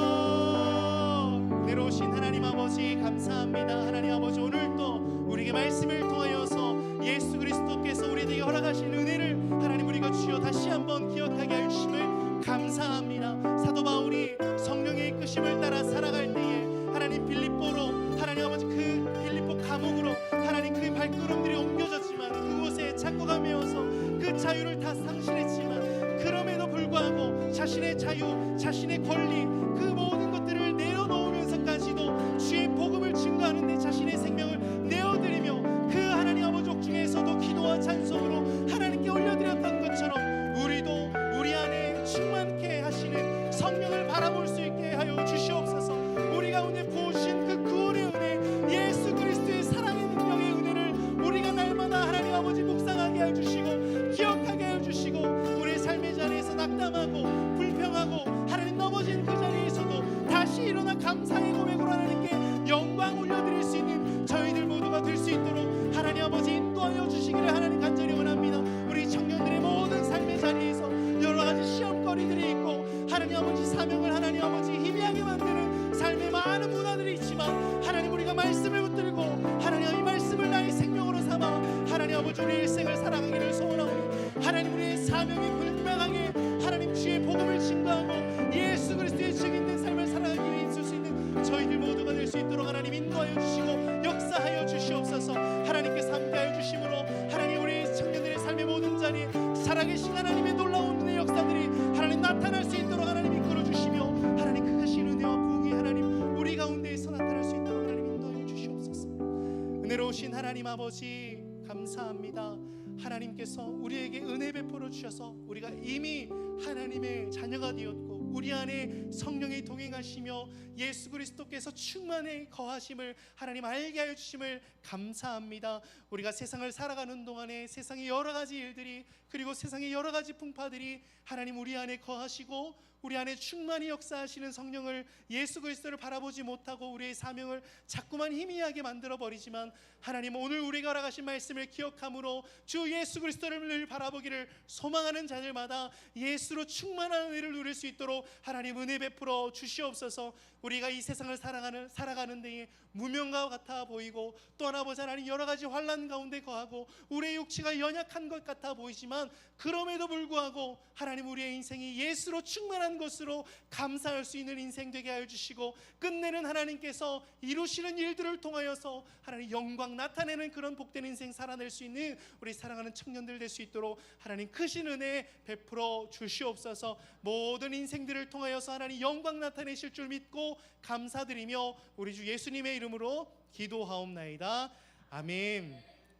은혜로우신 하나님 아버지 감사합니다. 하나님 아버지, 오늘도 우리에게 말씀을 통하여서 예수 그리스도께서 우리에게 허락하신 은혜를 하나님 우리가 주여 다시 한번 기억하게 할 주심을 감사합니다. 사도 바울이 성령의 이끄심을 따라 살아갈 때에 하나님 빌립보로, 하나님 아버지 그 빌립보 감옥으로 하나님 그 발걸음들이 옮겨졌지만 그곳에 착고가 메어서 그 자유를 다 상실했지만 그럼에도 불구하고 자신의 자유, 자신의 권리, 그 모든 것들을 내려놓으면서까지도 주의 복음을 증거하는 데 자신의 생명을 내어드리며 그 하나님 아버지 옥중에서도 기도와 찬송으로 하나님께 올려드렸던 것처럼 우리도 우리 안에 충만케 하시는 성령을 바라볼 수 있게 하여 주시옵소서. 우리 가운데 부으신 그 구원의 은혜, 예수 그리스도의 사랑의 능력의 은혜를 우리가 날마다 하나님 아버지 묵상하게 해주시고 기억하게 해주시고, 우리의 삶의 자리에서 낙담하고 불평하고 하나님 넘어진 그 자리에서도 다시 일어나 감사의 고백으로 하나님께 영광 올려드릴 수 있는 저희들 모두가 될 수 있도록 하나님 아버지 인도하여 주시기를 하나님 간절히 원합니다. 우리 청년들의 모든 삶의 자리에서 여러 가지 시험거리들이 있고 하나님 아버지 사명을 하나님 아버지 희미하게 만드는 삶의 많은 문화들이 있지만 하나님 우리가 말씀을 붙들고 하나님 이 말씀을 나의 생명으로 삼아 하나님 아버지 우리의 일생을 살아가기를 소원하오니 하나님 우리의 사명이 분명하게 하나님 주의 복음을 증거하고 예수 그리스도의 증인된 삶을 살아가기 위해 있을 수 있는 저희들 모두가 될 수 있도록 하나님 인도하여 주시고 역사하여 주시옵소서. 하나님께서 함께하여 주심으로 하나님 우리 청년들의 삶의 모든 자리에 살아계신 하나님의 놀라운 은혜의 역사들이 하나님 나타날 수 있도록 하나님 이끌어 주시며 하나님 크신 은혜와 부흥이 하나님 우리 가운데에서 나타날 수 있도록 하나님 인도하여 주시옵소서. 은혜로우신 하나님 아버지 감사합니다. 하나님께서 우리에게 은혜 베풀어 주셔서 우리가 이미 하나님의 자녀가 되었고 우리 안에 성령이 동행하시며 예수 그리스도께서 충만히 거하심을 하나님 알게 하여 주심을 감사합니다. 우리가 세상을 살아가는 동안에 세상의 여러 가지 일들이 그리고 세상의 여러 가지 풍파들이 하나님 우리 안에 거하시고 우리 안에 충만히 역사하시는 성령을 예수 그리스도를 바라보지 못하고 우리의 사명을 자꾸만 희미하게 만들어 버리지만 하나님 오늘 우리가 허락하신 말씀을 기억함으로 주 예수 그리스도를 늘 바라보기를 소망하는 자들마다 예수로 충만한 은혜를 누릴 수 있도록 하나님 은혜 베풀어 주시옵소서. 우리가 이 세상을 살아가는 데에 무명과 같아 보이고 떠나보자 하나님 여러 가지 환난 가운데 거하고 우리의 육체가 연약한 것 같아 보이지만 그럼에도 불구하고 하나님 우리의 인생이 예수로 충만한 것으로 감사할 수 있는 인생 되게 하여 주시고 끝내는 하나님께서 이루시는 일들을 통하여서 하나님 영광 나타내는 그런 복된 인생 살아낼 수 있는 우리 사랑하는 청년들 될 수 있도록 하나님 크신 은혜 베풀어 주시옵소서. 모든 인생들을 통하여서 하나님 영광 나타내실 줄 믿고 감사드리며 우리 주 예수님의 이름으로 기도하옵나이다. 아멘.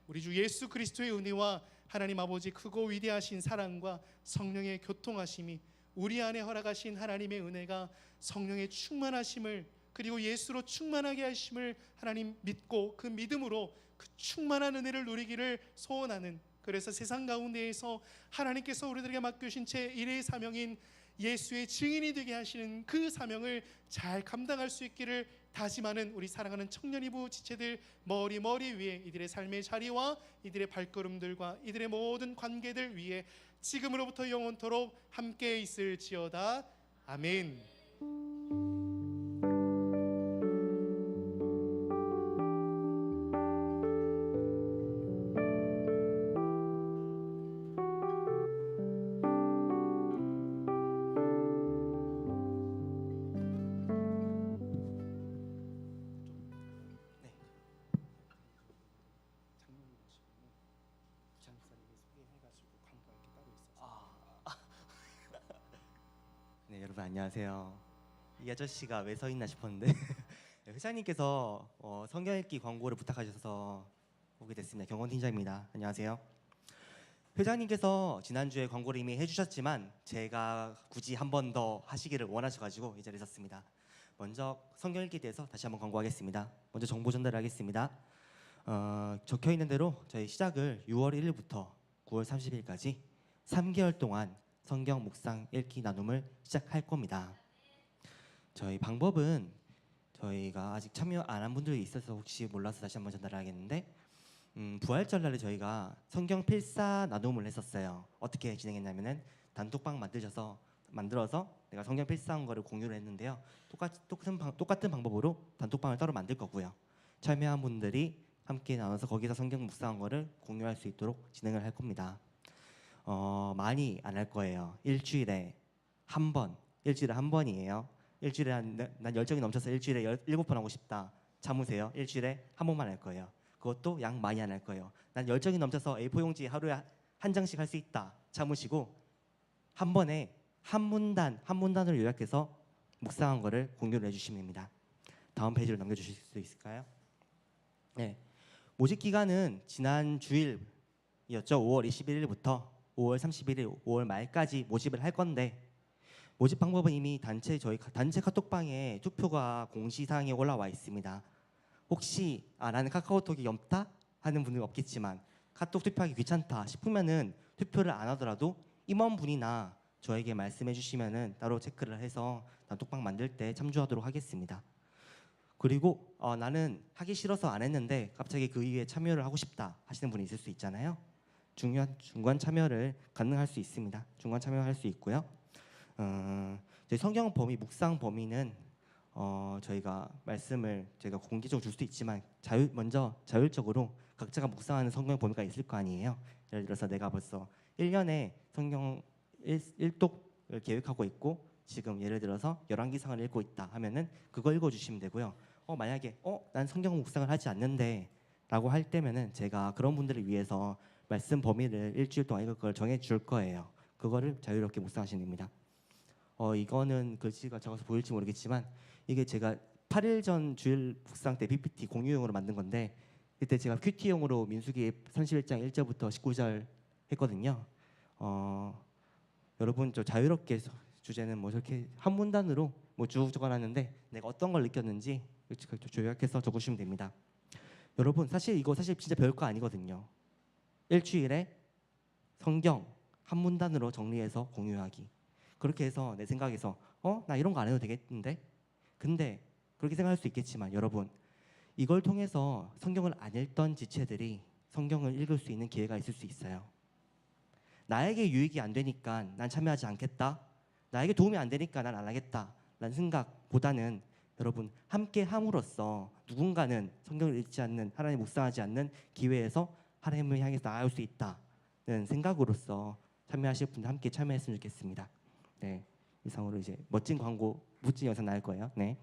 우리 주 예수 그리스도의 은혜와 하나님 아버지 크고 위대하신 사랑과 성령의 교통하심이 우리 안에 허락하신 하나님의 은혜가 성령의 충만하심을 그리고 예수로 충만하게 하심을 하나님 믿고 그 믿음으로 그 충만한 은혜를 누리기를 소원하는, 그래서 세상 가운데에서 하나님께서 우리들에게 맡겨주신 제1의 사명인 예수의 증인이 되게 하시는 그 사명을 잘 감당할 수 있기를 다짐하는 우리 사랑하는 청년이부 지체들 머리 위에 이들의 삶의 자리와 이들의 발걸음들과 이들의 모든 관계들 위에 지금으로부터 영원토록 함께 있을지어다. 아멘. 안녕하세요. 이 아저씨가 왜 서 있나 싶었는데 네, 회장님께서 성경 읽기 광고를 부탁하셔서 오게 됐습니다. 경건 팀장입니다. 안녕하세요. 회장님께서 지난주에 광고를 이미 해주셨지만 제가 굳이 한 번 더 하시기를 원하셔가지고 이 자리에 섰습니다. 먼저 성경 읽기에 대해서 다시 한번 광고하겠습니다. 먼저 정보 전달하겠습니다. 적혀 있는 대로 저희 시작을 6월 1일부터 9월 30일까지 3개월 동안 성경 묵상 읽기 나눔을 시작할 겁니다. 저희 방법은 저희가 아직 참여 안 한 분들이 있어서 혹시 몰라서 다시 한번 전달하겠는데 부활절날에 저희가 성경 필사 나눔을 했었어요. 어떻게 진행했냐면은 단톡방 만들어서 내가 성경 필사한 거를 공유를 했는데요. 똑같은 방법으로 단톡방을 따로 만들 거고요. 참여한 분들이 함께 나눠서 거기서 성경 묵상한 거를 공유할 수 있도록 진행을 할 겁니다. 많이 안 할 거예요. 일주일에 한 번이에요. 일주일에 난 열정이 넘쳐서 일주일에 7번 하고 싶다. 참으세요. 일주일에 한 번만 할 거예요. 그것도 양 많이 안 할 거예요. 난 열정이 넘쳐서 A4 용지 하루에 한 장씩 할 수 있다. 참으시고 한 번에 한 문단으로 요약해서 묵상한 거를 공유를 해주시면 됩니다. 다음 페이지로 넘겨주실 수 있을까요? 네, 모집 기간은 지난 주일이었죠. 5월 21일부터 5월 31일, 5월 말까지 모집을 할 건데 모집 방법은 이미 저희 단체 카톡방에 투표가 공지사항에 올라와 있습니다. 혹시 나는 카카오톡이 없다 하는 분은 없겠지만 카톡 투표하기 귀찮다 싶으면은 투표를 안 하더라도 임원분이나 저에게 말씀해 주시면은 따로 체크를 해서 단톡방 만들 때 참조하도록 하겠습니다. 그리고 나는 하기 싫어서 안 했는데 갑자기 그 이후에 참여를 하고 싶다 하시는 분이 있을 수 있잖아요. 중간 참여를 가능할 수 있습니다. 중간 참여할 수 있고요. 저희 성경 범위, 묵상 범위는 저희가 말씀을 저희가 공개적으로 줄 수도 있지만 먼저 자율적으로 각자가 묵상하는 성경 범위가 있을 거 아니에요. 예를 들어서 내가 벌써 1년에 성경 1독을 계획하고 있고 지금 예를 들어서 열왕기상을 읽고 있다 하면은 그거 읽어주시면 되고요. 만약에 난 성경 묵상을 하지 않는데 라고 할 때면은 제가 그런 분들을 위해서 말씀 범위를 일주일 동안 읽을 걸 정해줄 거예요. 그거를 자유롭게 묵상하시면 됩니다. 이거는 글씨가 적어서 보일지 모르겠지만 이게 제가 8일 전 주일 묵상 때 PPT 공유용으로 만든 건데 그때 제가 큐티용으로 민수기 31장 1절부터 19절 했거든요. 여러분 저 자유롭게 주제는 뭐 저렇게 한 문단으로 뭐 쭉 적어놨는데 내가 어떤 걸 느꼈는지 조약해서 적으시면 됩니다. 여러분 사실 진짜 별거 아니거든요. 일주일에 성경 한 문단으로 정리해서 공유하기. 그렇게 해서 내 생각에서 나 이런 거 안 해도 되겠는데? 근데 그렇게 생각할 수 있겠지만 여러분 이걸 통해서 성경을 안 읽던 지체들이 성경을 읽을 수 있는 기회가 있을 수 있어요. 나에게 유익이 안 되니까 난 참여하지 않겠다. 나에게 도움이 안 되니까 난 안 하겠다. 라는 생각보다는 여러분 함께 함으로써 누군가는 성경을 읽지 않는 하나님 묵상하지 않는 기회에서 하나님을 향해서 나아갈 수 있다는 생각으로서 참여하실 분들 함께 참여했으면 좋겠습니다. 네, 이상으로 이제 멋진 영상 나올 거예요. 네.